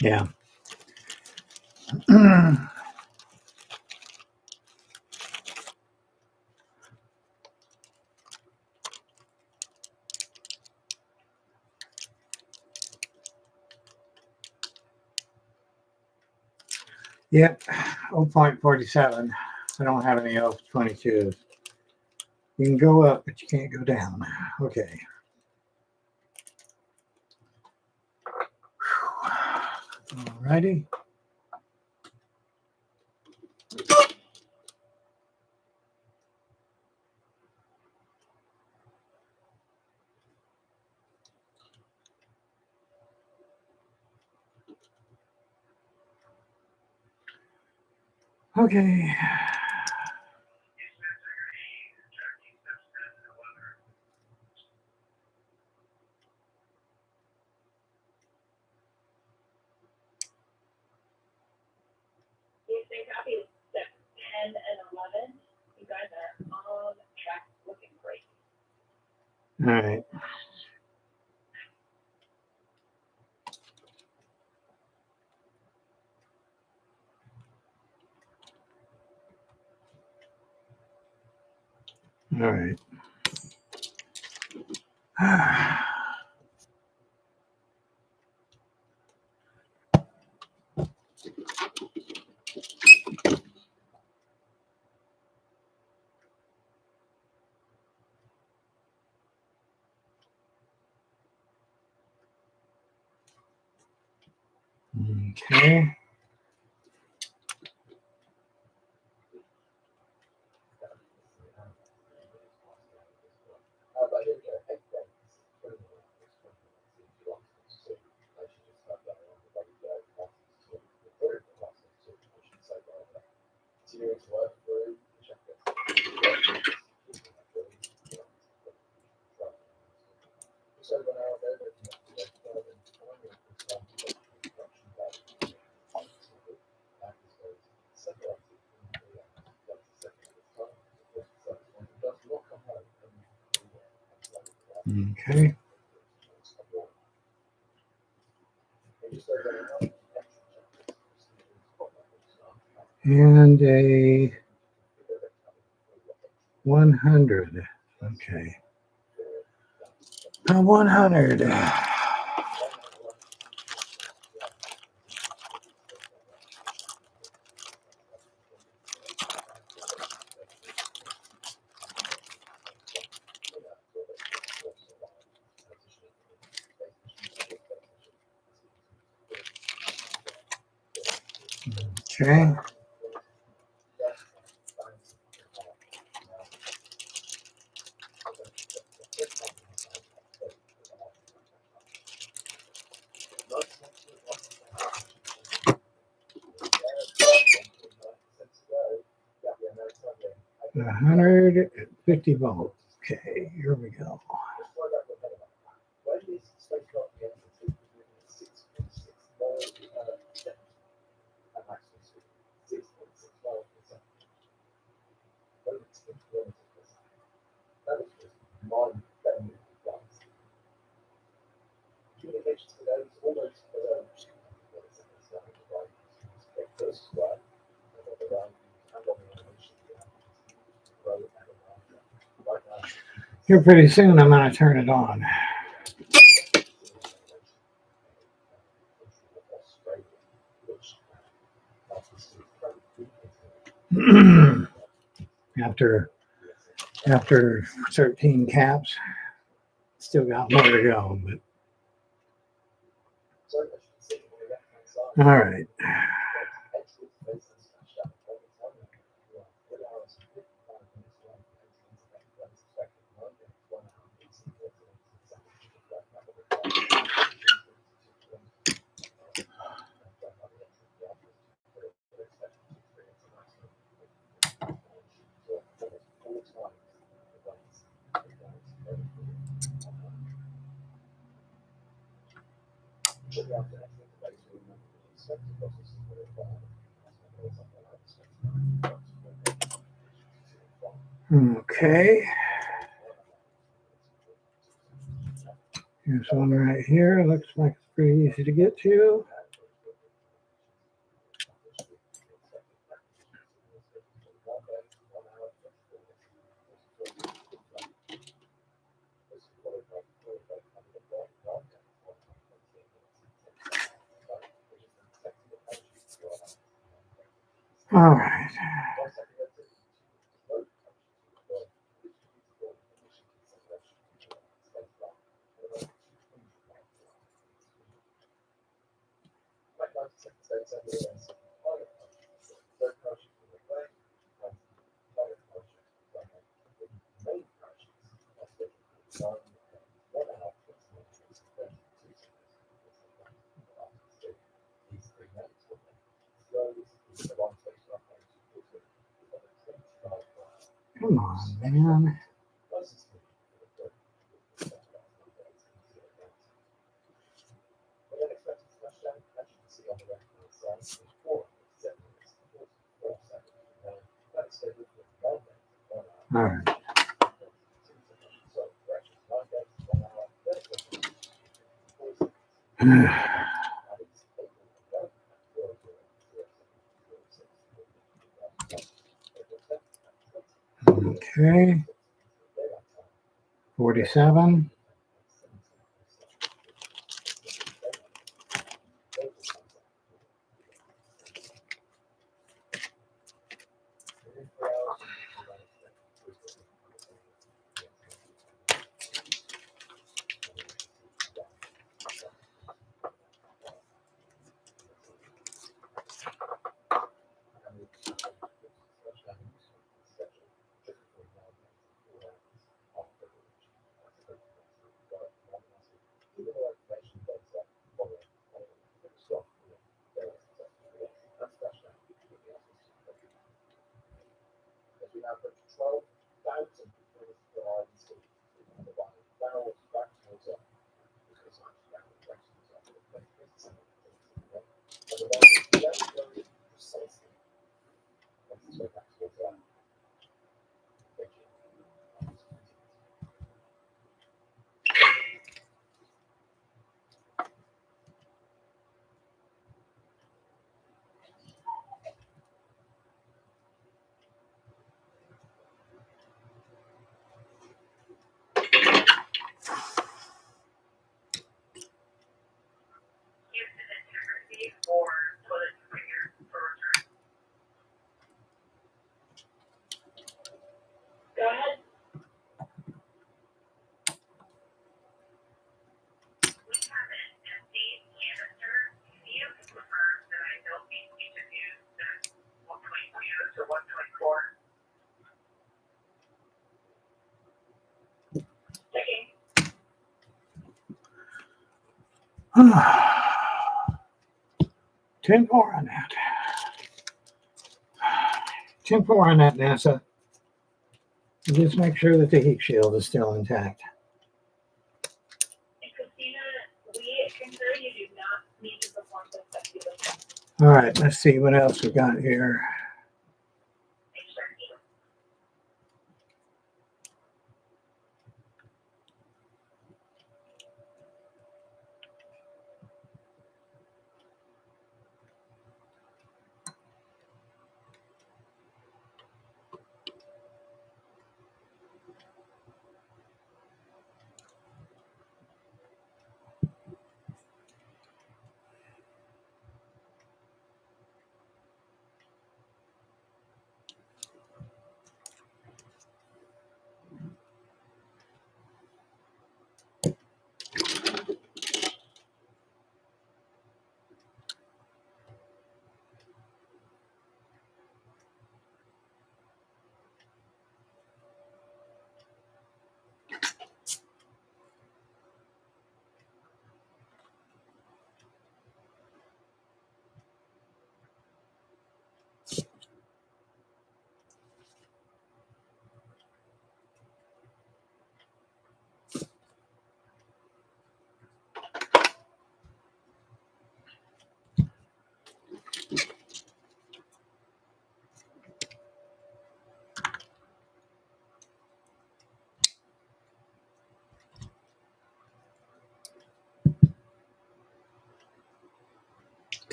S1: Yeah. Yep. 0.47. I don't have any 0.22s. You can go up, but you can't go down. Okay. Alrighty. Okay.
S2: Houston copy step 10 and 11. You guys are on track, looking great.
S1: All right. All right. Okay. Okay. And a 100. Okay. A 100. Okay. A 150 volts. Okay, here we go. Here pretty soon I'm going to turn it on. after 13 caps, still got more to go, but all right. Okay. Here's one right here. Looks like it's pretty easy to get to. All right. Come on, man. All right. Okay. 47.
S2: Go ahead. Checking.
S1: 10-4 on that. 10-4 on that, NASA. Just make sure that the heat shield is still intact.
S2: And Christina, we concur you do not need to perform this test.
S1: All right, let's see what else we got here.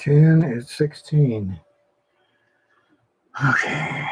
S1: 10 is 16. Okay.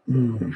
S1: Hmm.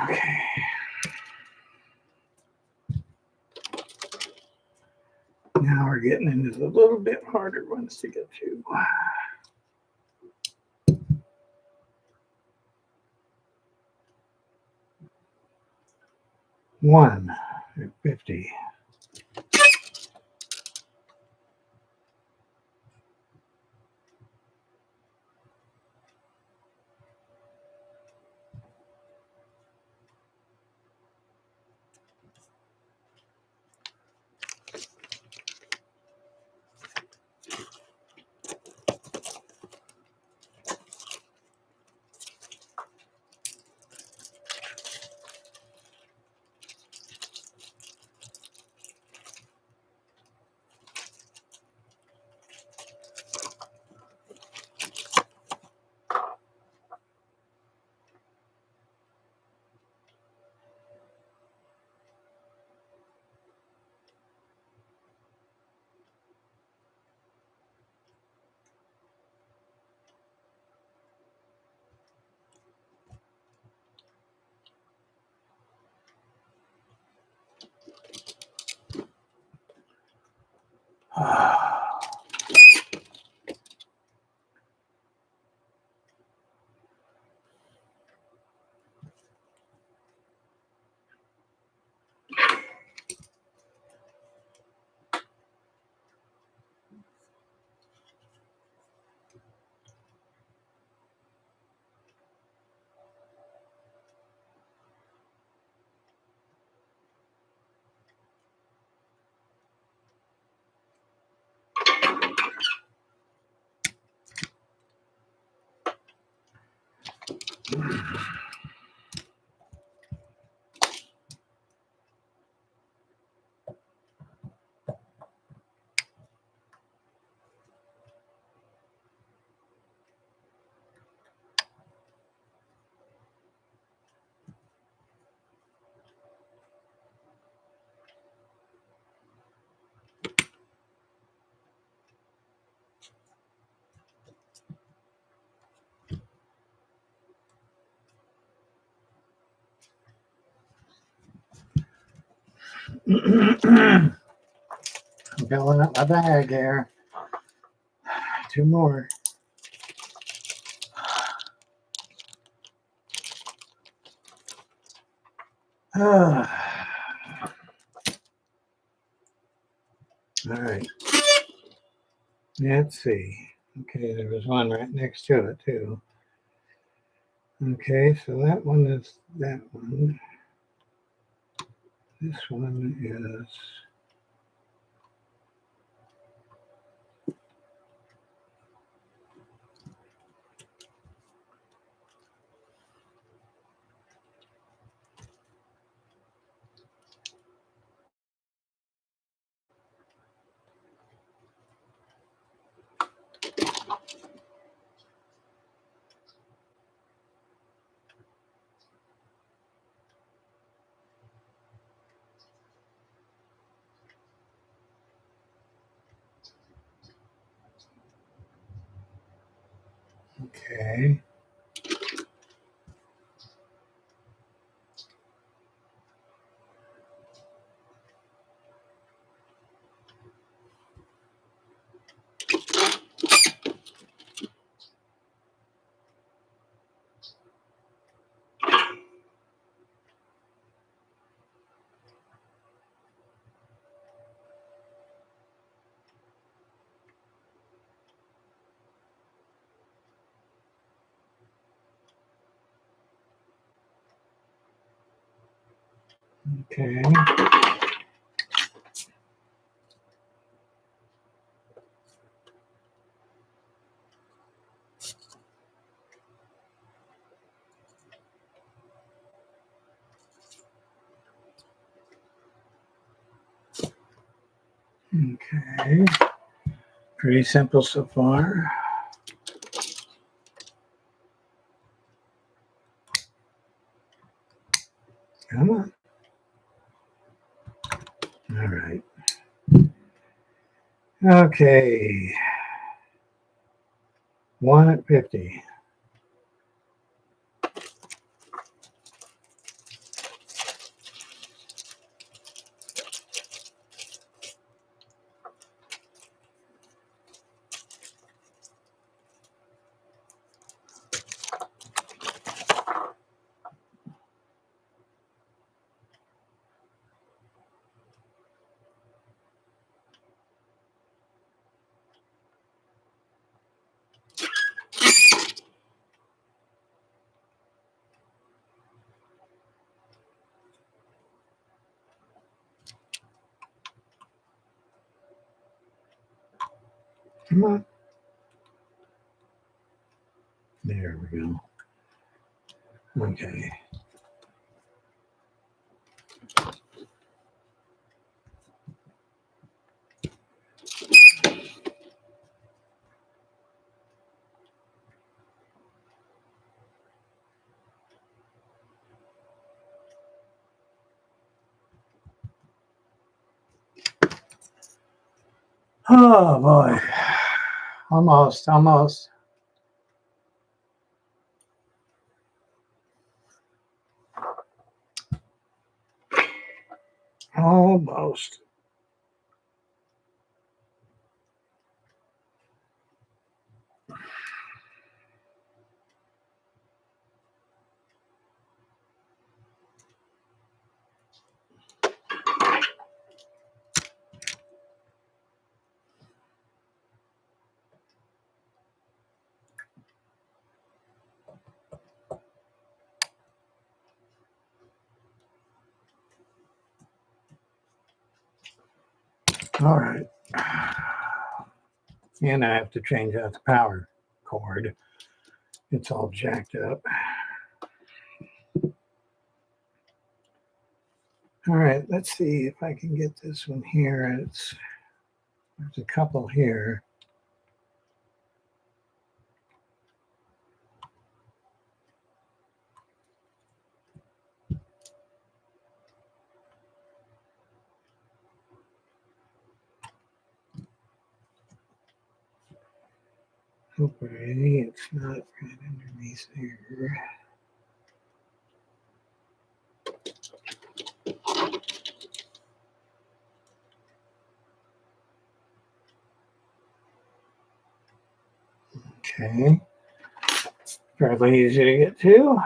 S1: Okay. Now we're getting into the little bit harder ones to get to. 1 at 50. I'm filling up my bag here. 2 more. All right. Let's see. Okay, there was one right next to it too. Okay, so that one is that one. This one is okay. Okay. Okay. Pretty simple so far. Come on. All right. Okay. 1 at 50. Come on. There we go. Okay. Oh boy. Almost. Almost. Almost. All right. And I have to change out the power cord. It's all jacked up. All right, let's see if I can get this one here. There's a couple here. Hopefully it's not right underneath there. Okay. Fairly easy to get to.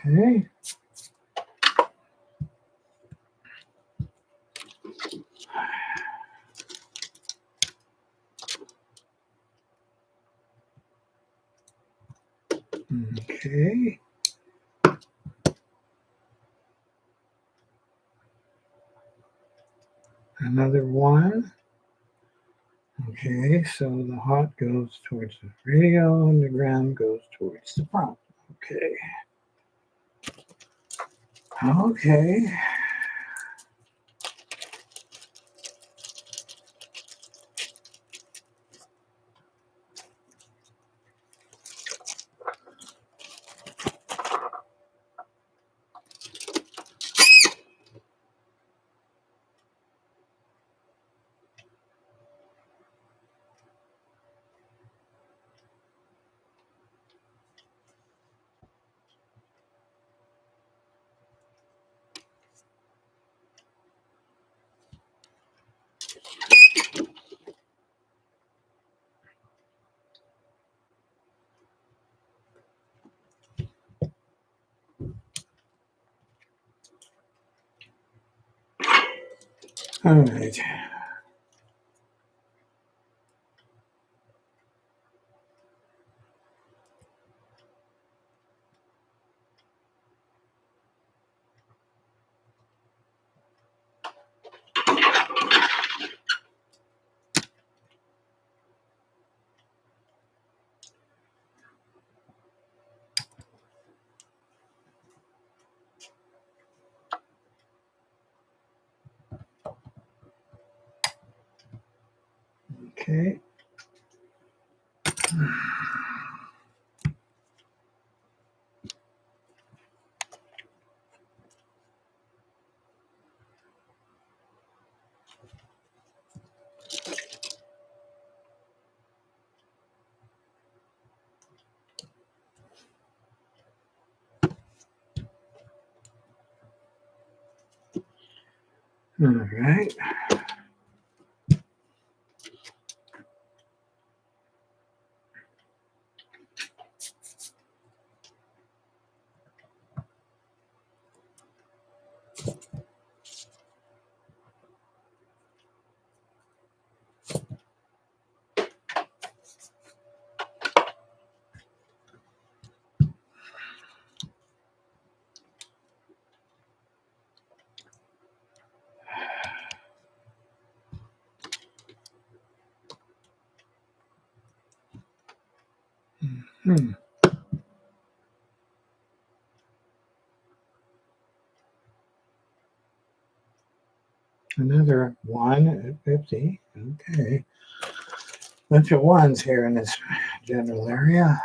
S1: Okay. Okay. Another one. Okay, so the hot goes towards the radio and the ground goes towards the front. Okay. Okay. All right. Okay. All right. Hmm. Another one at 50. Okay. Bunch of ones here in this general area.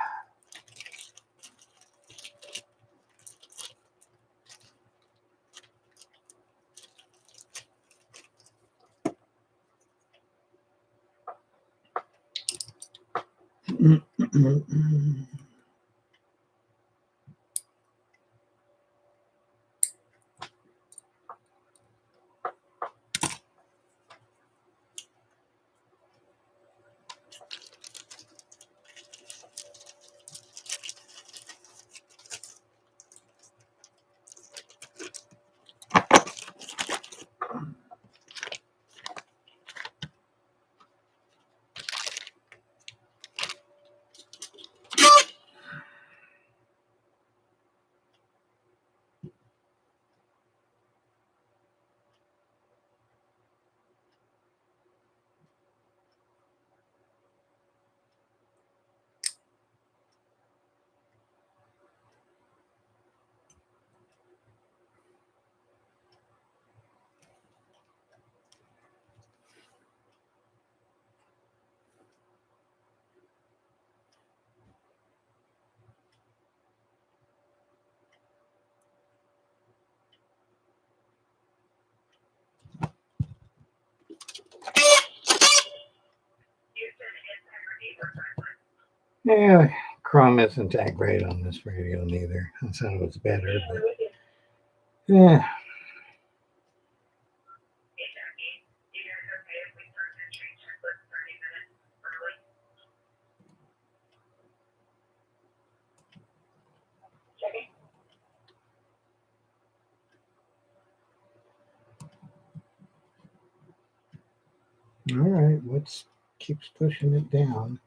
S1: Yeah, Chrome isn't that great on this radio neither. I thought it was better,
S2: Yeah,
S1: but
S2: we're with you.
S1: yeah.
S3: Hey, Jackie, you guys okay if we start the tree checklist 30 minutes early?
S2: Checking.
S1: All right, let's keeps pushing it down.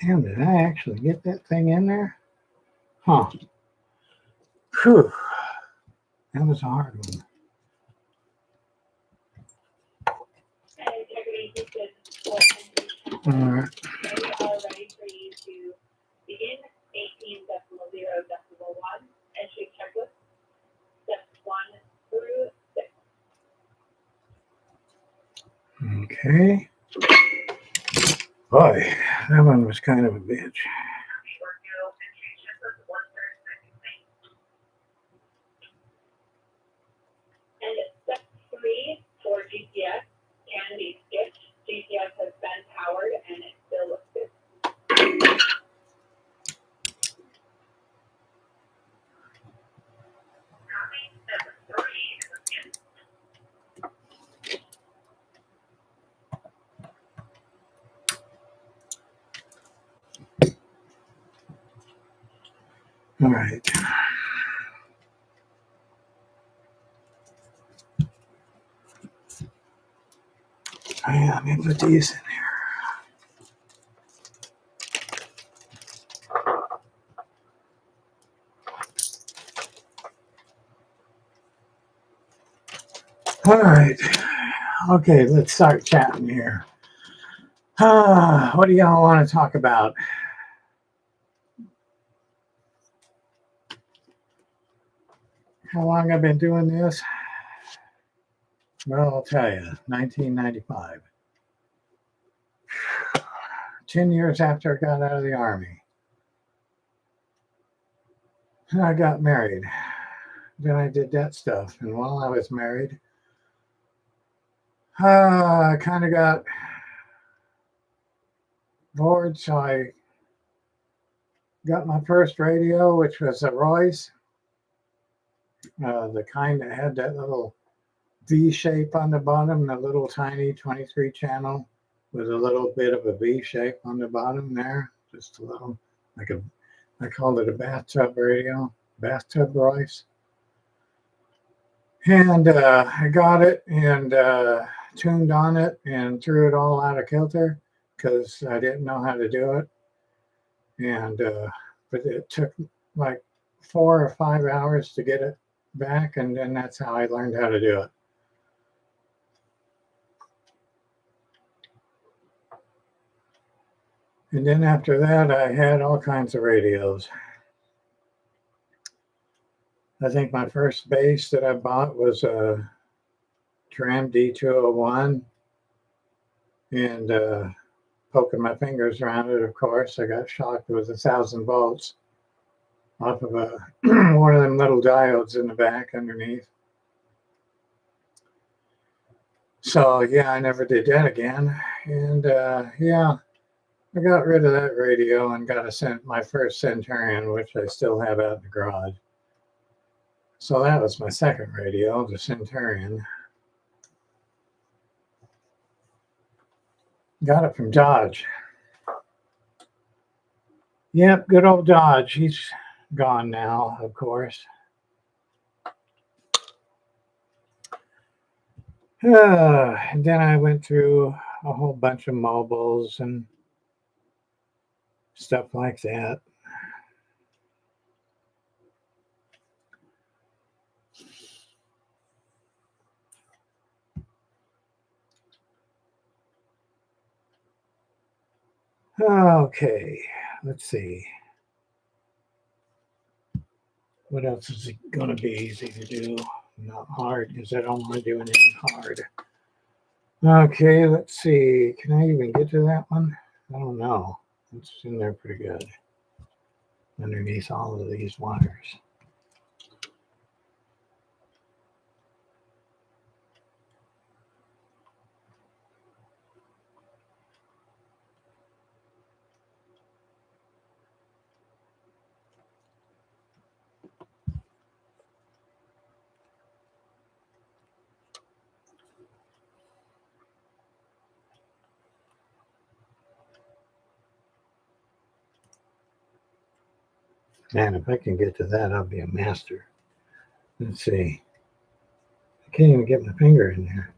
S1: Damn, did I actually get that thing in there? Huh. Whew. That was a hard one.
S2: And integrity, he said, what
S1: All right.
S2: they are ready for you to begin 18.0.1 entry checklist, steps 1 through 6.
S1: Okay. Boy, that one was kind of a bitch.
S3: Scorpio entry checklist 136.
S2: And step 3 for GPS can be skipped. GPS has been powered and it still looks good.
S3: Copy. Step 3 is a skip.
S1: All right. Yeah, let me put these in here. All right. Okay, let's start chatting here. What do y'all want to talk about? How long I've been doing this? Well, I'll tell you, 1995. 10 years after I got out of the Army. And I got married. Then I did that stuff. And while I was married, I kind of got bored. So I got my first radio, which was a Royce, the kind that had that little V shape on the bottom, the little tiny 23 channel with a little bit of a V shape on the bottom there. Just a little, I called it a bathtub radio, bathtub Royce. And I got it and tuned on it and threw it all out of kilter because I didn't know how to do it. And but it took like 4 or 5 hours to get it back, and then that's how I learned how to do it. And then after that, I had all kinds of radios. I think my first bass that I bought was a Tram D201, and poking my fingers around it, of course, I got shocked with 1,000 volts. off of a one of them little diodes in the back underneath. So yeah, I never did that again. And yeah, I got rid of that radio and got my first Centurion, which I still have out in the garage. So that was my second radio, the Centurion. Got it from Dodge. Yep, good old Dodge. He's gone now, of course. And then I went through a whole bunch of mobiles and stuff like that. Okay, let's see. What else is it going to be easy to do? Not hard, because I don't want to do anything hard. Okay, let's see. Can I even get to that one? I don't know. It's in there pretty good. Underneath all of these wires. Man, if I can get to that, I'll be a master. Let's see. I can't even get my finger in there.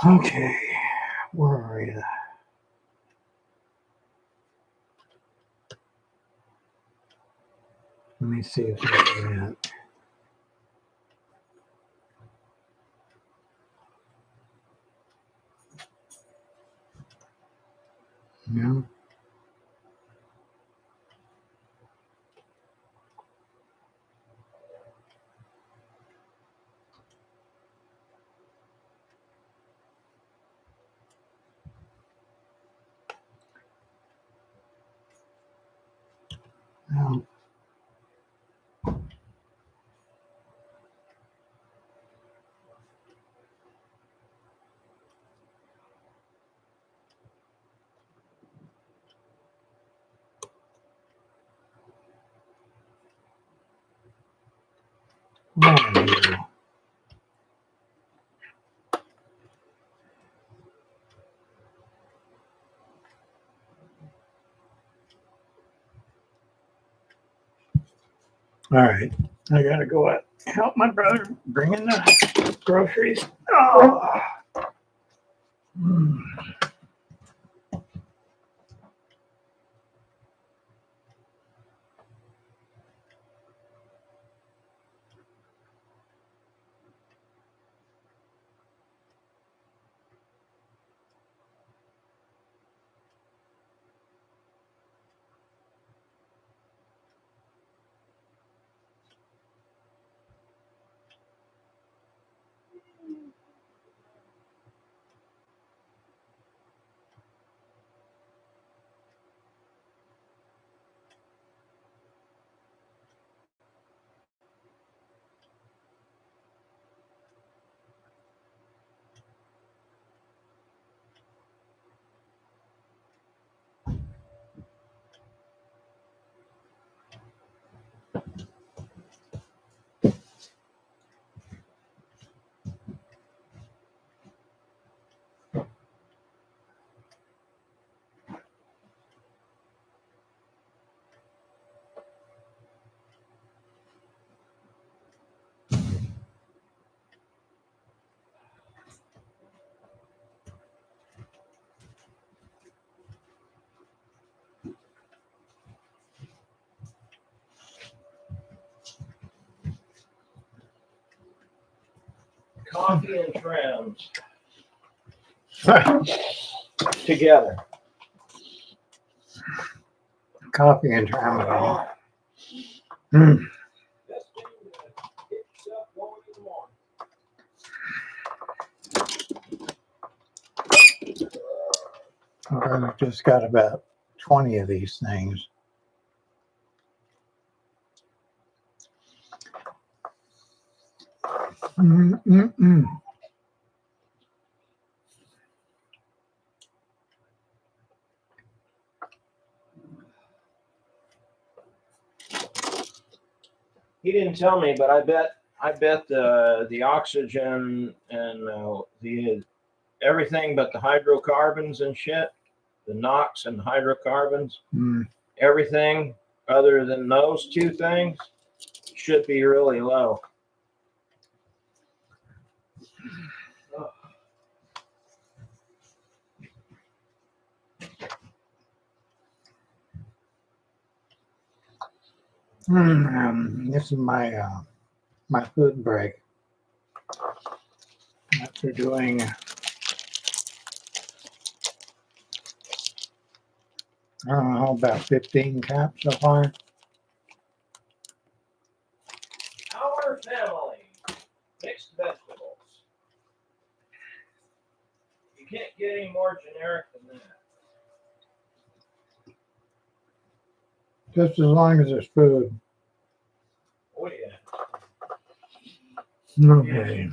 S1: Okay, where are you? Let me see if I can that. No. No. No. All right, I gotta go out help my brother bring in the groceries. Oh. Hmm.
S4: Coffee and trams together.
S1: Coffee and tramadol. Mm.
S4: Best thing to get yourself going in the morning.
S1: I've just got about 20 of these things. Mm-mm-mm.
S4: He didn't tell me, but I bet the oxygen and the everything but the hydrocarbons and shit, the NOx and hydrocarbons,
S1: Mm.
S4: everything other than those two things should be really low.
S1: This is my my food break. After doing I don't know about 15 caps so far.
S4: Our family, mixed vegetables. You can't get any more generic than that.
S1: Just as long as it's food.
S4: Oh yeah.
S1: Okay.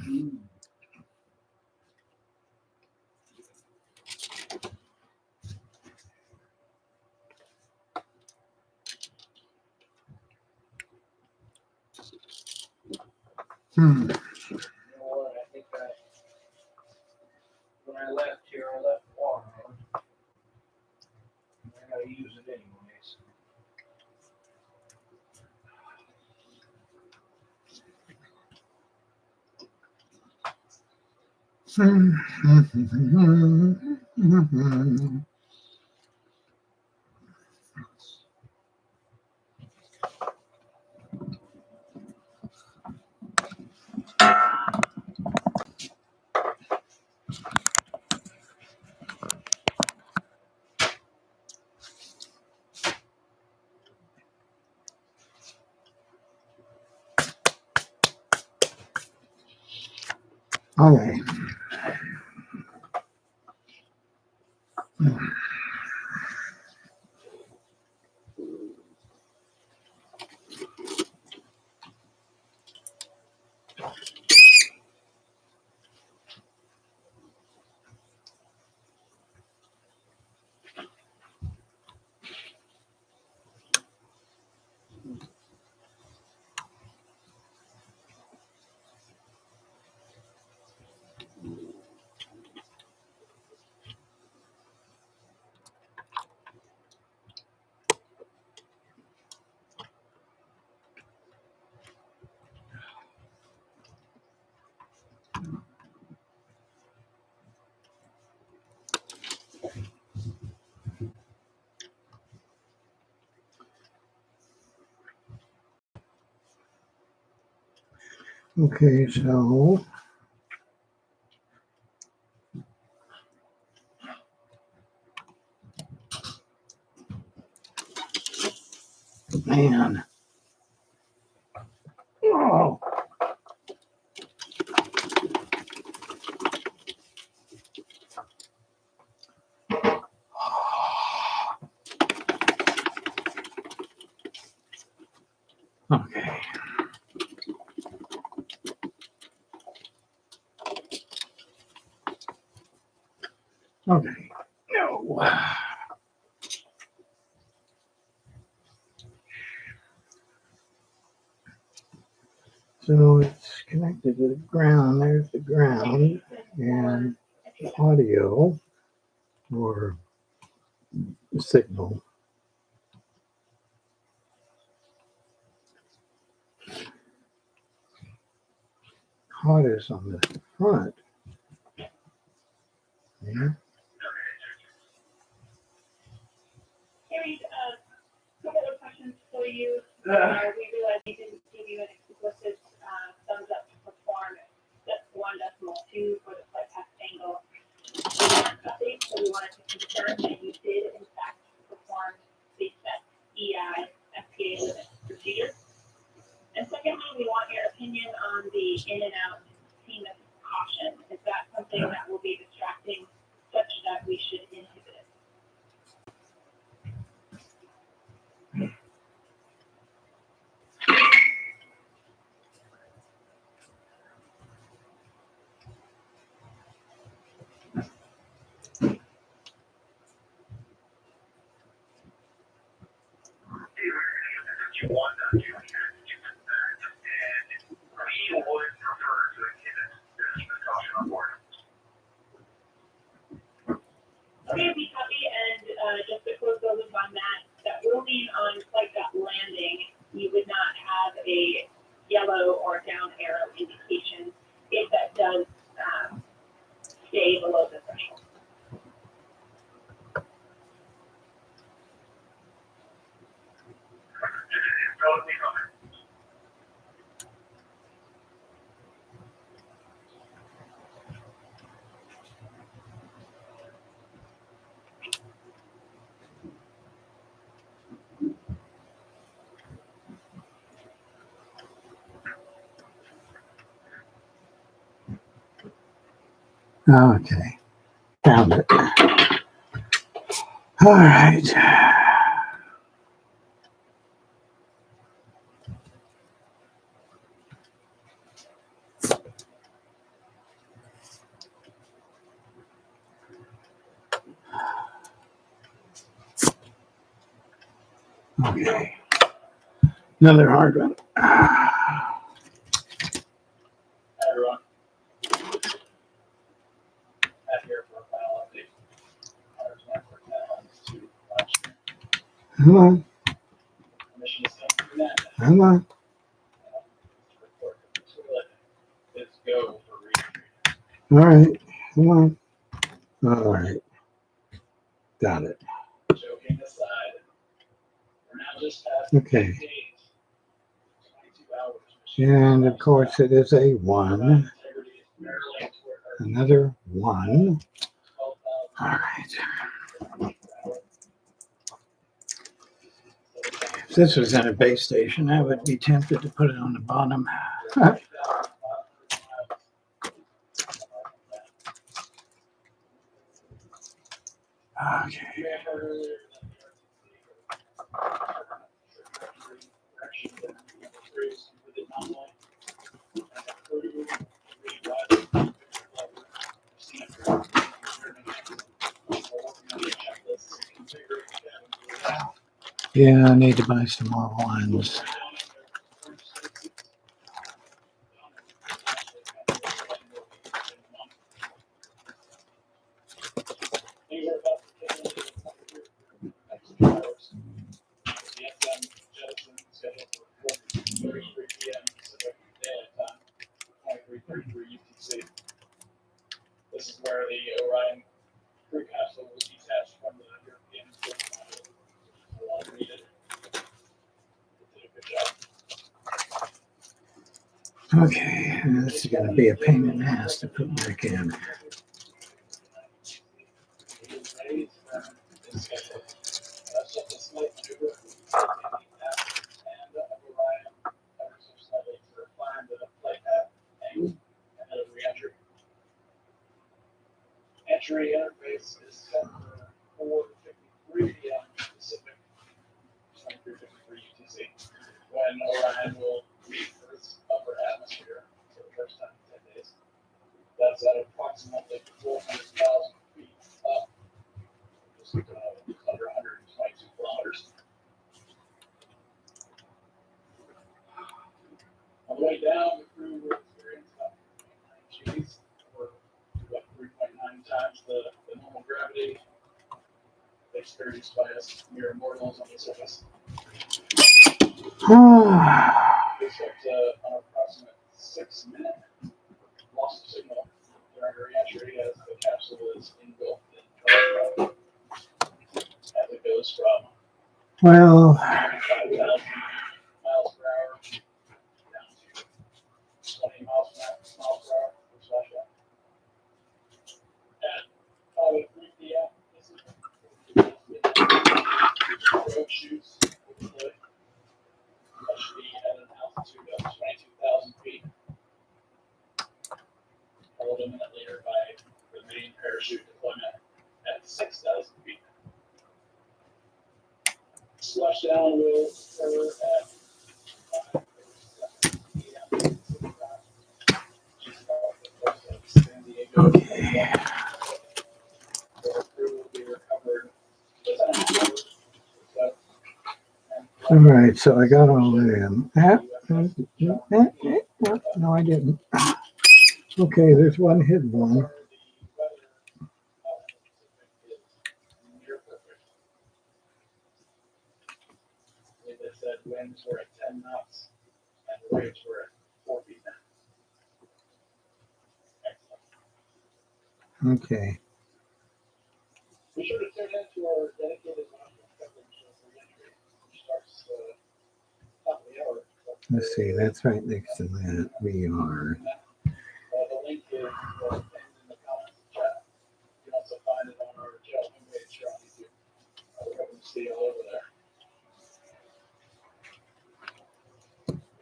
S1: Hmm.
S4: You know what? I think when I left here, I left water on. I gotta use it anyways.
S1: Okay. Okay, so man. Oh. Okay. Okay. No. So it's connected to the ground. There's the ground and the audio or the signal. Hot is on the front. Yeah.
S2: Harry, a couple of questions for you. We realized we didn't give you an explicit thumbs up to perform step 1.1 something that will be distracting such that we should inhibit it.
S3: You want that, you can do that. And we would prefer to inhibit this precaution on board.
S2: Okay, we copy, and just to close the loop on that ruling on flight.landing, you would not have a yellow or down arrow indication if that does stay below the threshold.
S3: Totally fine.
S1: Okay, found it. All right. Okay, another hard one.
S5: Everyone. At here for a final update. Ours went for 10 months to last year.
S1: Come on,
S5: Mission is coming to an end.
S1: come on.
S5: Report to the toilet. Let's go for retreat.
S1: All right, come on. All right, got it.
S5: Joking aside, we're now just past
S1: Okay.
S5: 8 days. 22 hours.
S1: And of course, it is a one,
S5: Integrity is barely toward our
S1: another one.
S5: 12,000
S1: All right. If this was in a base station, I would be tempted to put it on the bottom. Okay. Yeah, I need to buy some more ones.
S5: This is where the Orion crew capsule was detached from the European crew module. No longer needed. It did a good job.
S1: Okay, this is going to be a pain in the ass to put back in.
S5: Entry interface is set for 4:53 p.m. Pacific, 23:53 UTC, when Orion will reach Earth's upper atmosphere for the first time in 10 days. That's at approximately 400,000 feet up, just under 122 kilometers. On the way down, the crew will experience about 3.9 Gs, or about 3.9 times the normal gravity experienced by us mere mortals on the surface. We expect an approximate 6-minute loss of signal during re-entry as the capsule is engulfed in dark as it goes from
S1: Well,
S5: 5,000 miles per hour down to 20 miles per hour for Sasha. At 5:03 p.m. Road shoots will deploy. That should be at an altitude of 22,000 feet. Followed imminently later by the main parachute deployment at 6,000 feet. Splashdown will occur at 5:37 p.m. just off the coast of San Diego.
S1: Okay.
S5: The crew will be recovered within an hour. So,
S1: All right, so I got all of them. No, I didn't. Okay, there's one hidden one.
S5: They said winds were at 10 knots and waves were at 4 feet. Excellent.
S1: Okay.
S5: Be sure to tune into our dedicated national coverage of reentry, which starts top of the hour.
S1: Let's see, that's right next to that. We are.
S5: The link is pinned in the comments chat. You can also find it on our jail homepage here on YouTube. We're hoping to see you all over there.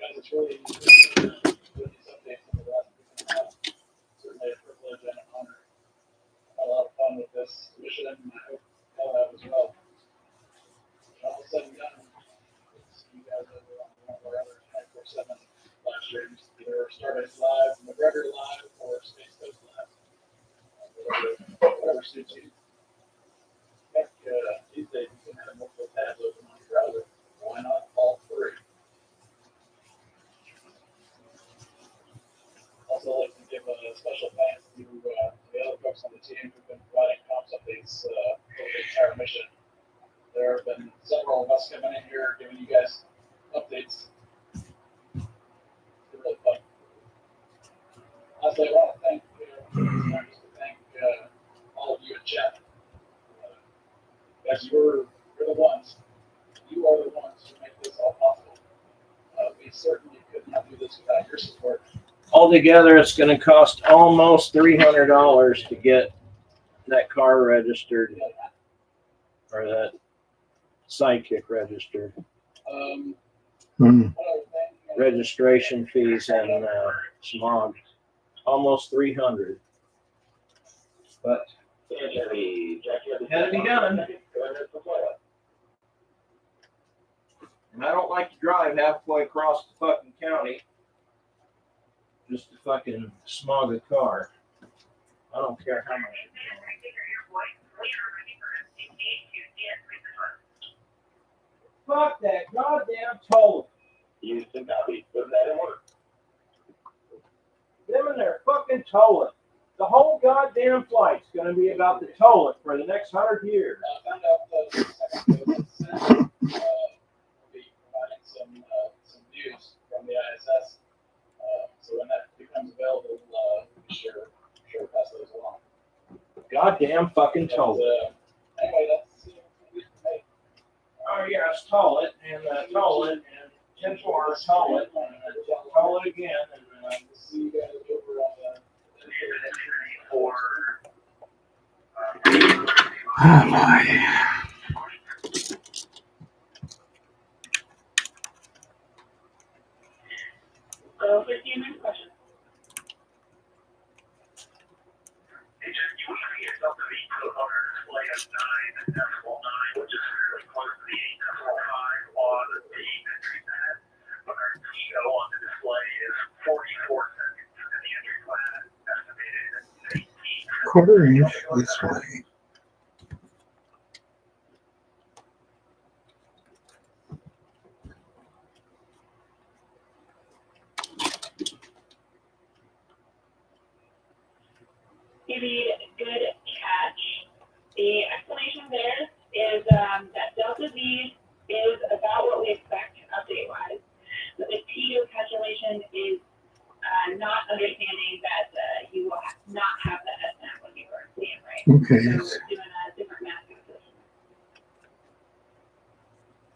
S5: Guys, it's really with these updates in the last week and a half. Certainly a privilege and an honor. Had a lot of fun with this mission, and I hope y'all have as well. When all said and done, it's you guys over on one of our other 24/7 live streams, either Starbase Live, McGregor Live, or Space Coast Live. Whatever suits you. Heck, these days you can have multiple tabs open on your browser. Why not all three? Also, I'd like to give a special thanks to the other folks on the team who've been providing comms updates over the entire mission. There have been several of us coming in here giving you guys updates. It's been really fun. Lastly, I want to thank all of you in chat. Guys, you're the ones. You are the ones who make this all possible. We certainly could not do this without your support.
S4: Altogether, it's going to cost almost $300 to get that car registered or that Sidekick registered.
S5: One
S1: Hmm.
S5: other thing.
S4: Registration fees and smog, almost 300. But had to be done. And I don't like to drive halfway across the fucking county just to fucking smog a car. I don't care how much. Fuck that goddamn toll.
S3: You should not be putting that in work.
S4: Them and their fucking tolling. The whole goddamn flight's gonna be about the tolling for the next 100 years.
S5: I found out that the second will be providing some views from the ISS. So when that becomes available, we'll be sure to pass those along.
S4: Goddamn fucking toll it.
S5: Anyway, that's me.
S4: Oh yeah, it's toll it and toll it and 10-4 toll it and toll it again and
S5: We'll see you guys over on the
S3: For
S1: Oh boy.
S2: So 15 minutes questions.
S3: you want to get something to be put on our display of 9.9, which is really close to the 8.5 on the entry pad. But our TO on the display is 44 seconds, and the entry pad estimated at 18 seconds.
S1: Quarter inch this way.
S2: Maybe good catch. The explanation there is that delta V is about what we expect update-wise. But the TO calculation is not understanding that you will not have the SNAP when you are seeing, right?
S1: Okay.
S2: So we're doing a different math calculation.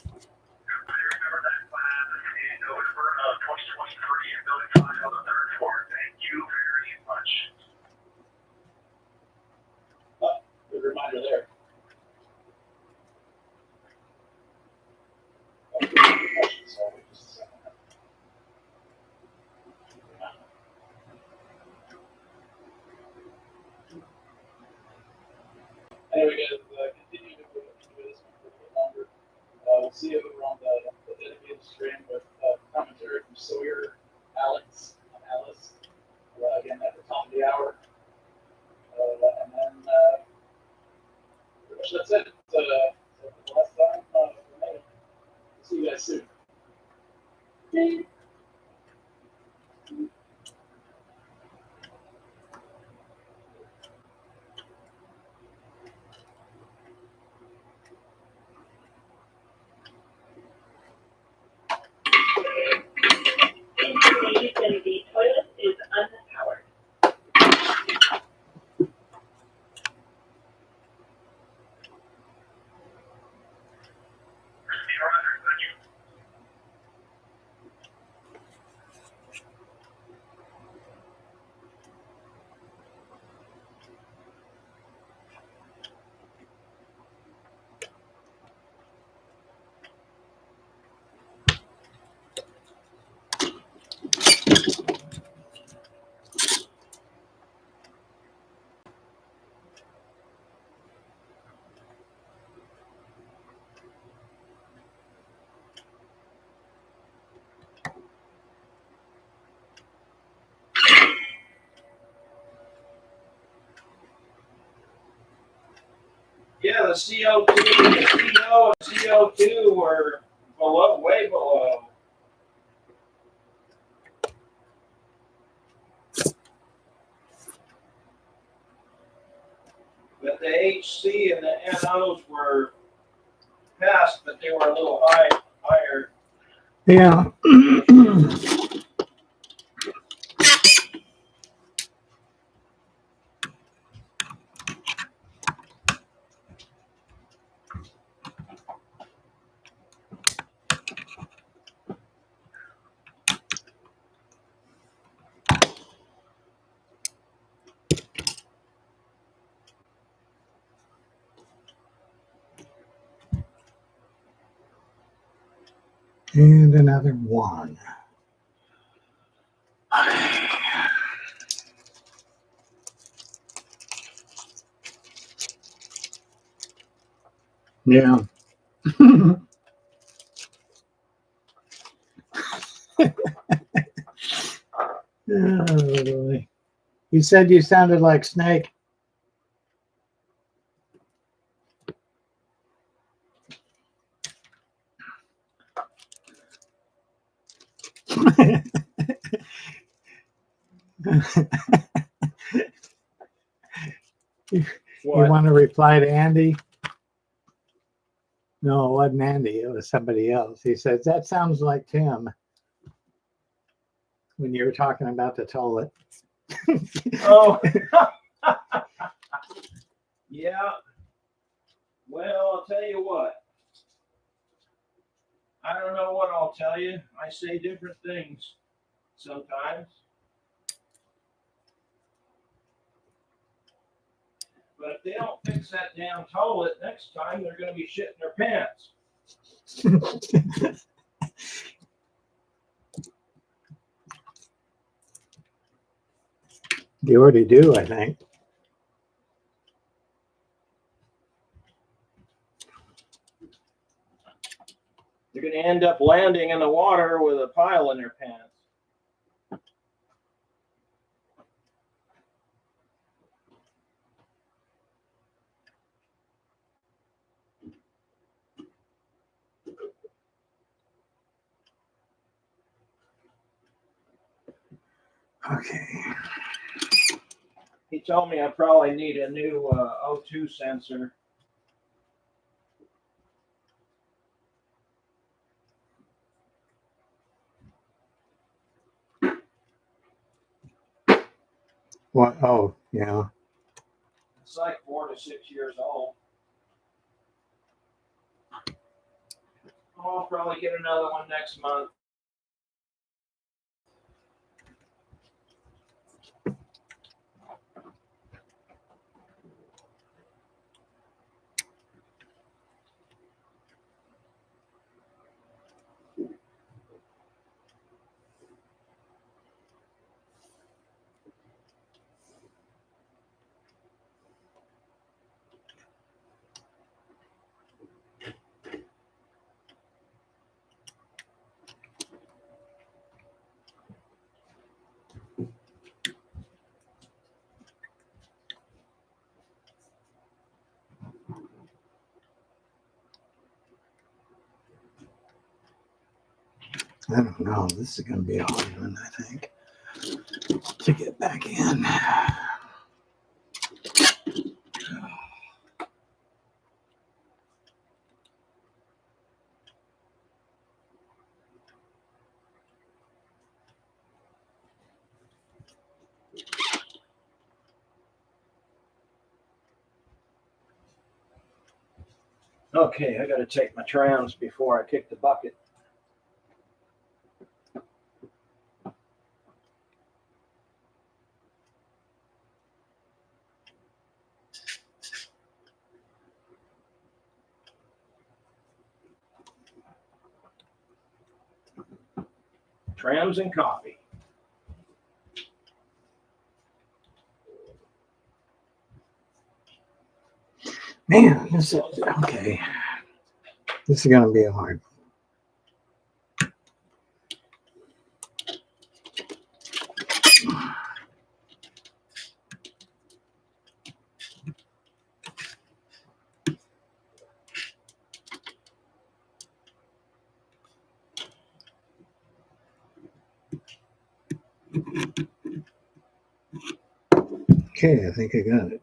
S3: I remember that class in November of 2023 and building 5 on the third floor. Thank you very much.
S5: good reminder there. So just a second. anyway, guys, continue to enjoy this one for a bit longer. We'll see you over on the dedicated stream with commentary from Sawyer, Alex, and Alice. Again, at the top of the hour. And then pretty much that's it. The last time for me. See you guys soon.
S2: Information, the toilet is unpowered.
S4: Yeah, the CO2, the CO and CO2 were below, way below. But the HC and the NOs were passed, but they were a little higher.
S1: Yeah. And another one. Yeah. Oh, you said you sounded like Snake. You
S4: What?
S1: want to reply to Andy? No, it wasn't Andy. It was somebody else. He says, that sounds like Tim when you were talking about the toilet.
S4: Oh. Yeah. Well, I'll tell you what. I don't know what I'll tell you. I say different things sometimes. But if they don't fix that damn toilet next time, they're going to be shitting their pants.
S1: You already do, I think.
S4: They're going to end up landing in the water with a pile in their pants.
S1: Okay.
S4: He told me I probably need a new O2 sensor.
S1: What? Oh, yeah.
S4: It's like 4 to 6 years old. I'll probably get another one next month.
S1: I don't know. This is going to be a hard one, I think, to get back in.
S4: Okay, I got to take my trams before I kick the bucket. Trams and coffee.
S1: Man, this is okay. This is going to be a hard one. Okay, I think I got it.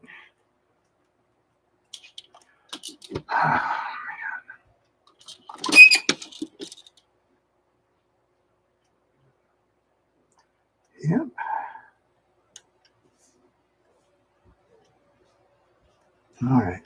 S1: Yep. All right.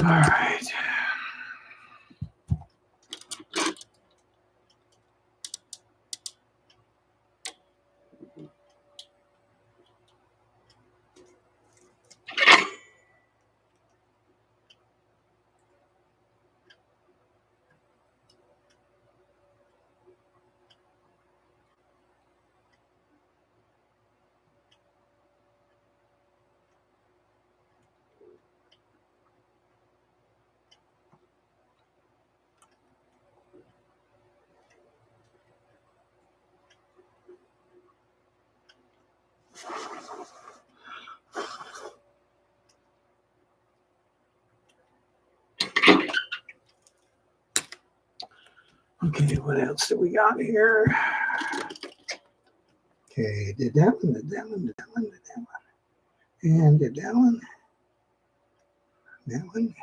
S1: All right. Okay, what else do we got here? Okay, did that one, did that one, did that one, did that one. And did that one. That one.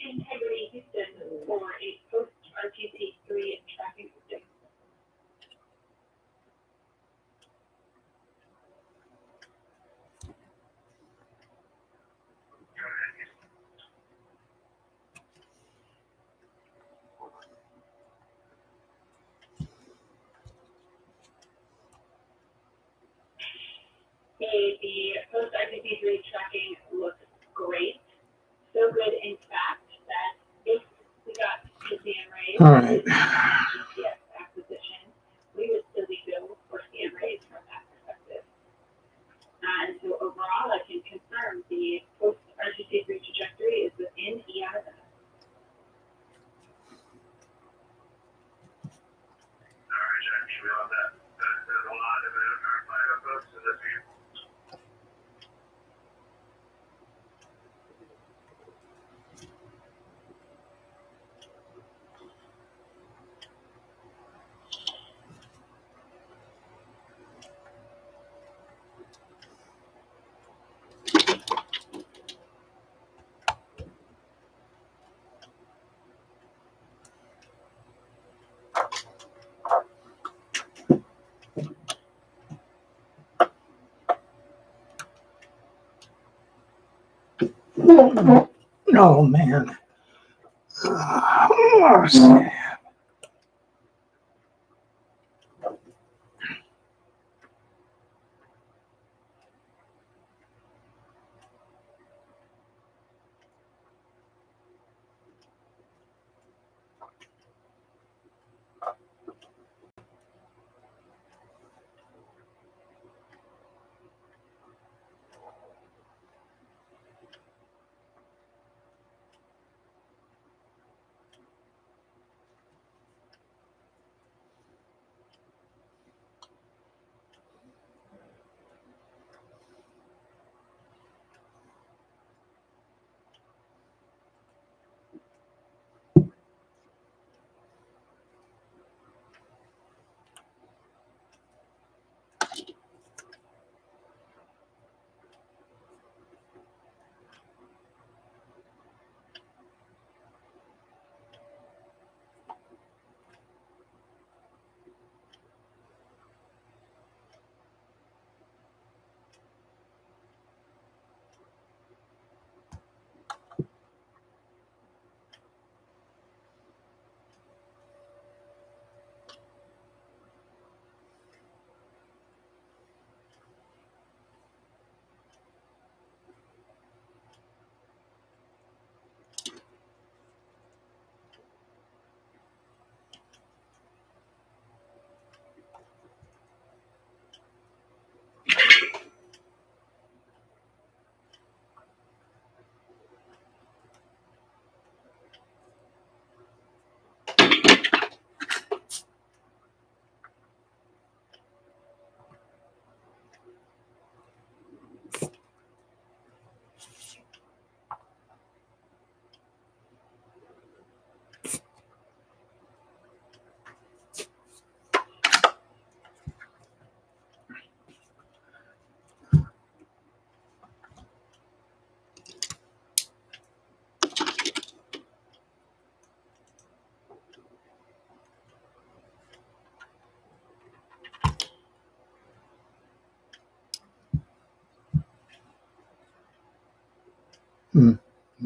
S2: Integrity Houston for a post RTC3 tracking system. The post RTC3 tracking looks great. So good, in fact, that if we got the CM
S1: All right.
S2: GPS acquisition, we would still be billed for CM rates from that perspective. And so overall, I can confirm the post RTC3 trajectory is within EISA.
S3: All right, Jackie, we love that. There's a lot of folks in this view.
S1: Oh, man. Oh, snap.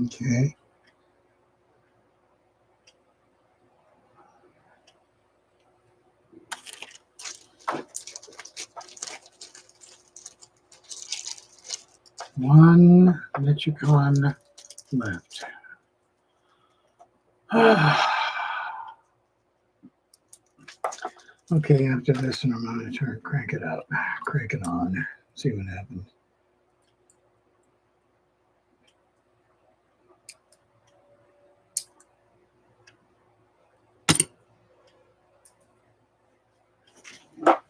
S1: Okay. One Michicon left. Okay, after this, and I'm going to turn crank it up, crank it on, see what happens.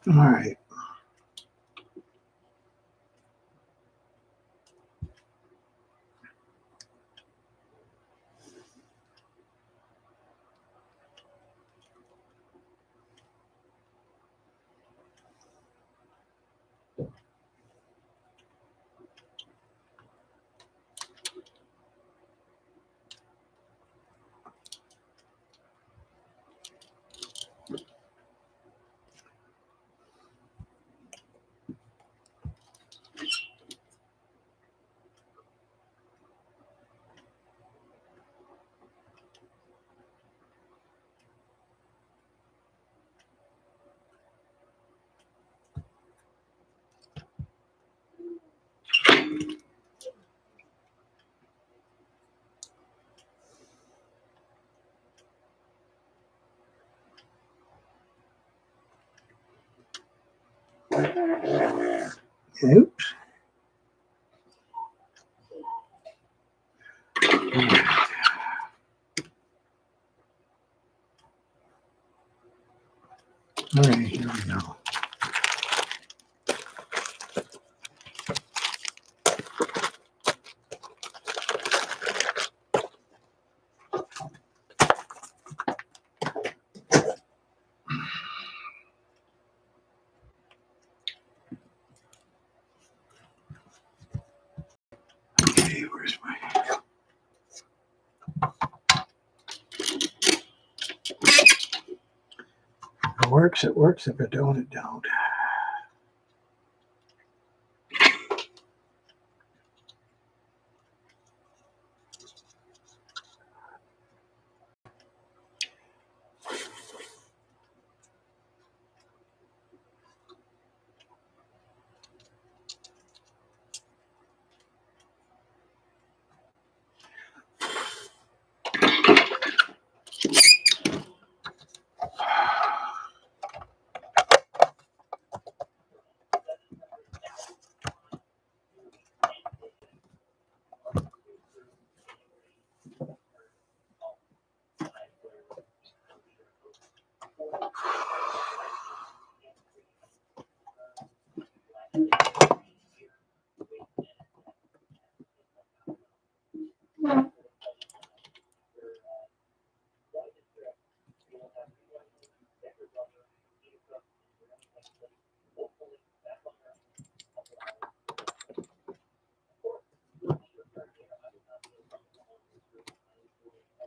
S1: All right. Oops. All right, here we go. Okay, where's my... If it works, it works. If it don't, it don't.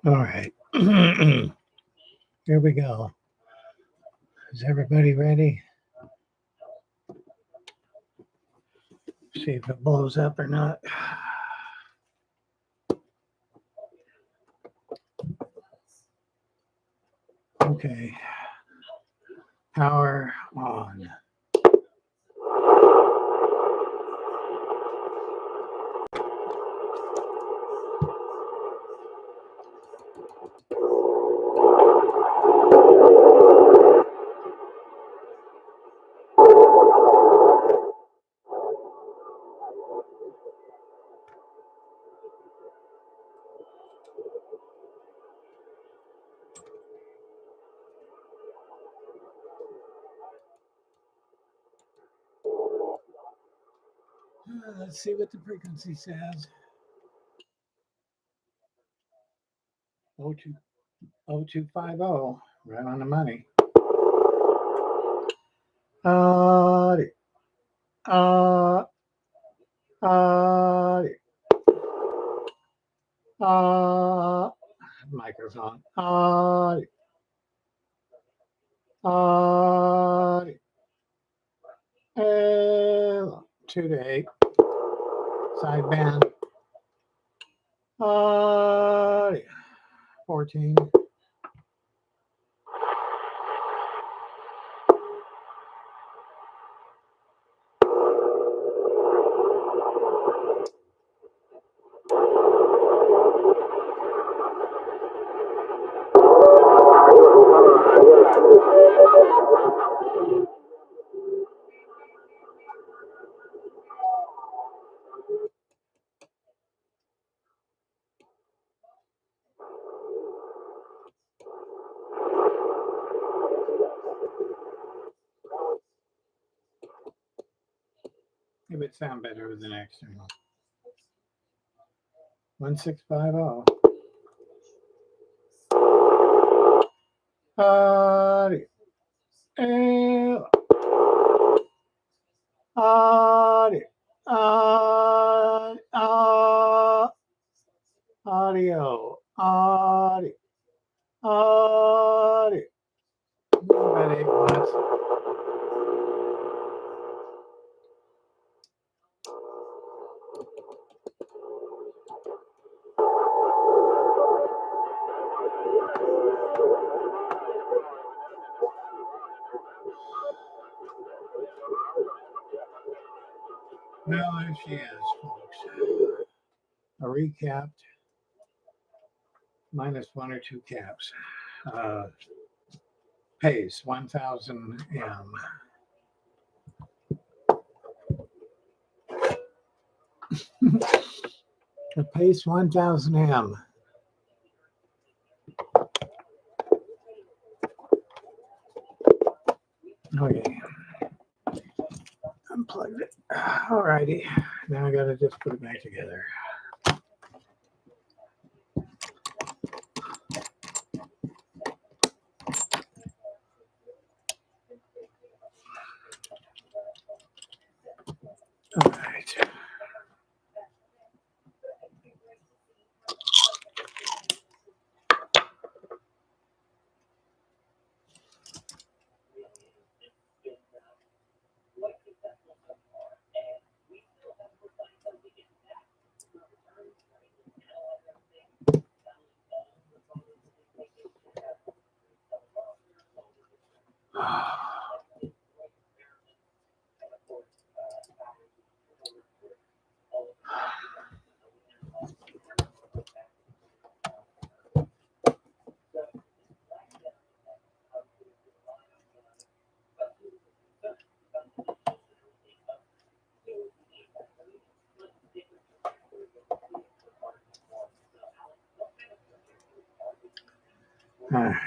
S1: All right. Here we go. Is everybody ready? See if it blows up or not. Okay. Power on. Let's see what the frequency says. 0250, right on the money. Microphone. Today, sideband. 14. It would sound better with an external. 1650. Audio. Audio. Audio. Audio. Audio. About 8 watts. Well, there she is, folks. A recapped, minus 1 or 2 caps. Pace 1000 M. The Pace 1000 M. Okay. Unplugged it. Alrighty. Now I gotta just put it back together. All right. All right.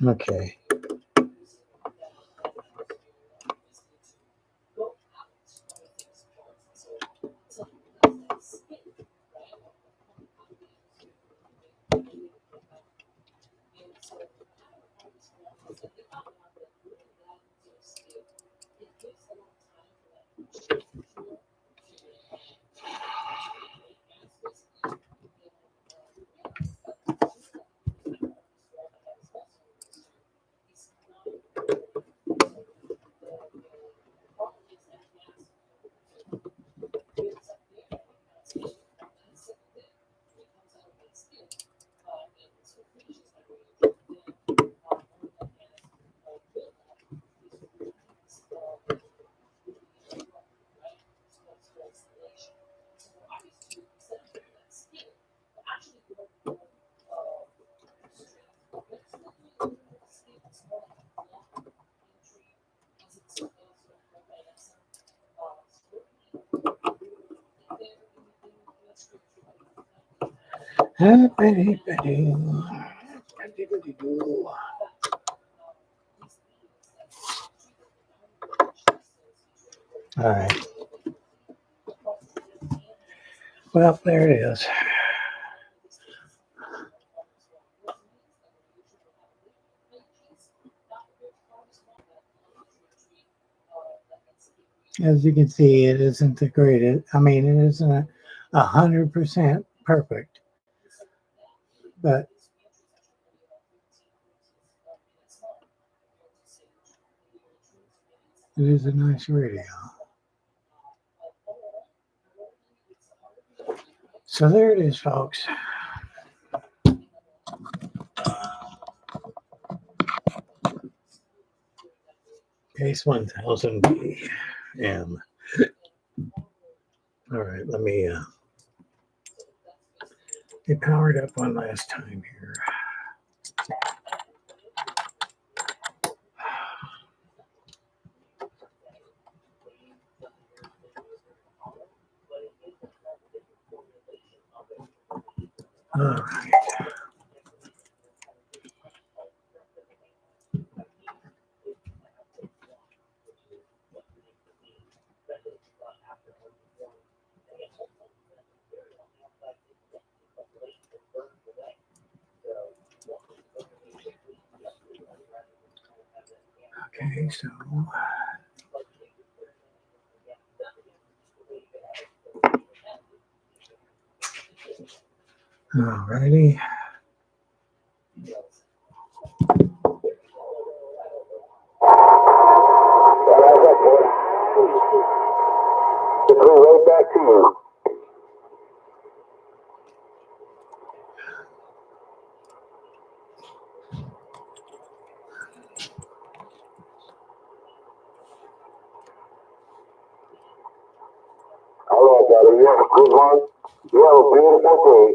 S1: Okay. All right. Well, there it is. As you can see, it isn't the greatest. I mean, it isn't 100% perfect, but it is a nice radio. So there it is, folks. Case 1000B. M. All right, let me get powered up one last time here. All right. Okay, so all righty.
S3: Right back to you. All right, buddy. You have a good one. You have a beautiful day.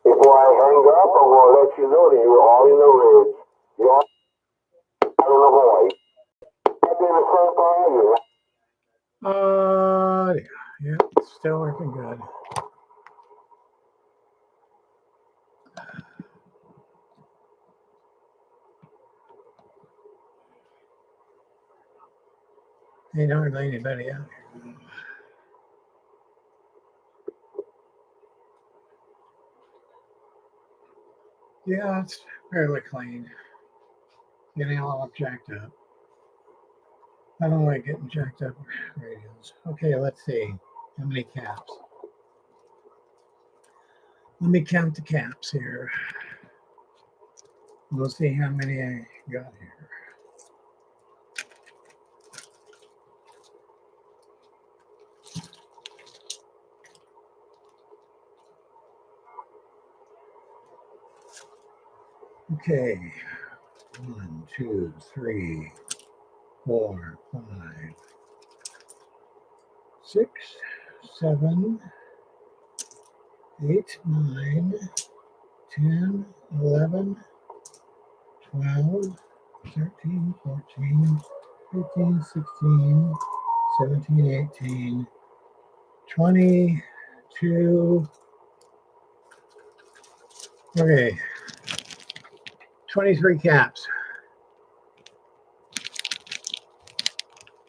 S3: Before I hang up, I want to let you know that you're all in the red. You're all in the white. I've been a front behind you.
S1: Yeah, it's still working good. Ain't hardly anybody out here. Yeah, it's fairly clean. Getting all jacked up. I don't like getting jacked up radios. Okay, let's see. How many caps? Let me count the caps here. We'll see how many I got here. Okay. 1, 2, 3, 4, 5, 6, 7, 8, 9, 10, 11, 12, 13, 14, 15, 16, 17, 18, 22. Okay. 23 caps.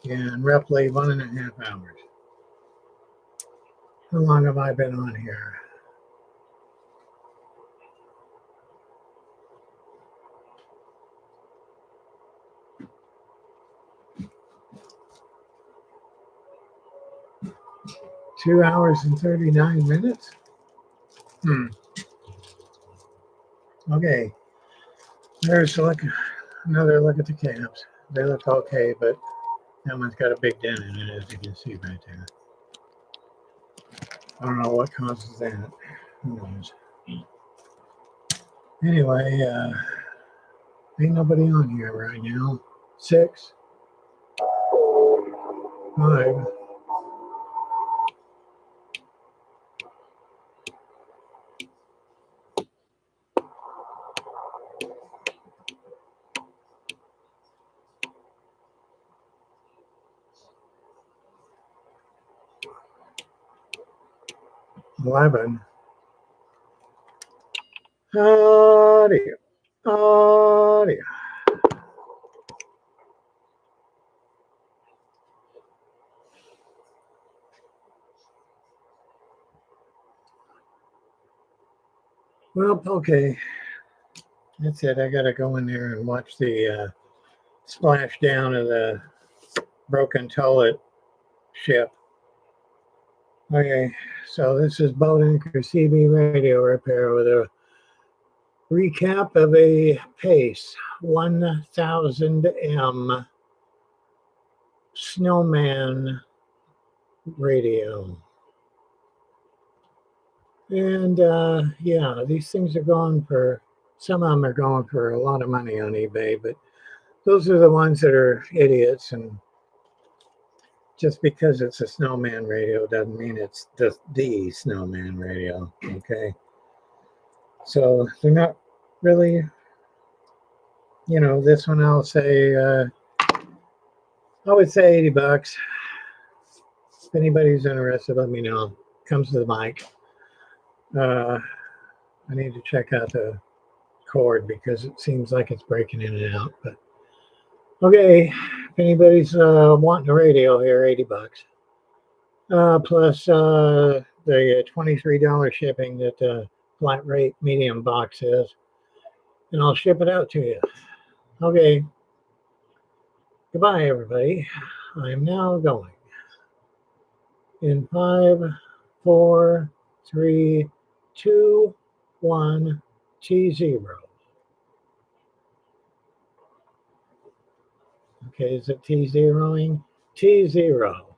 S1: in roughly 1.5 hours. How long have I been on here? Two hours and 39 minutes. Okay. There's another look at the cabs. They look okay, but that one's got a big dent in it, as you can see right there. I don't know what causes that. Who knows? Anyway, ain't nobody on here right now. 6, 5. 11. Audio. Audio. Well, okay. That's it. I got to go in there and watch the splash down of the broken toilet ship. Okay, so this is Boat Anchor CB Radio Repair with a recap of a Pace 1000M Snowman radio. And yeah, these things are going for, some of them are going for a lot of money on eBay, but those are the ones that are idiots. And just because it's a Snowman radio doesn't mean it's the Snowman radio, okay? So they're not really, you know, this one I'll say, I would say $80. If anybody's interested, let me know. Comes to the mic. I need to check out the cord because it seems like it's breaking in and out. But okay, if anybody's wanting a radio here, $80. Plus the $23 shipping that the flat rate medium box is, and I'll ship it out to you. Okay. Goodbye, everybody. I'm now going. In 5, 4, 3, 2, 1, T0. Okay, is it T0ing? T0.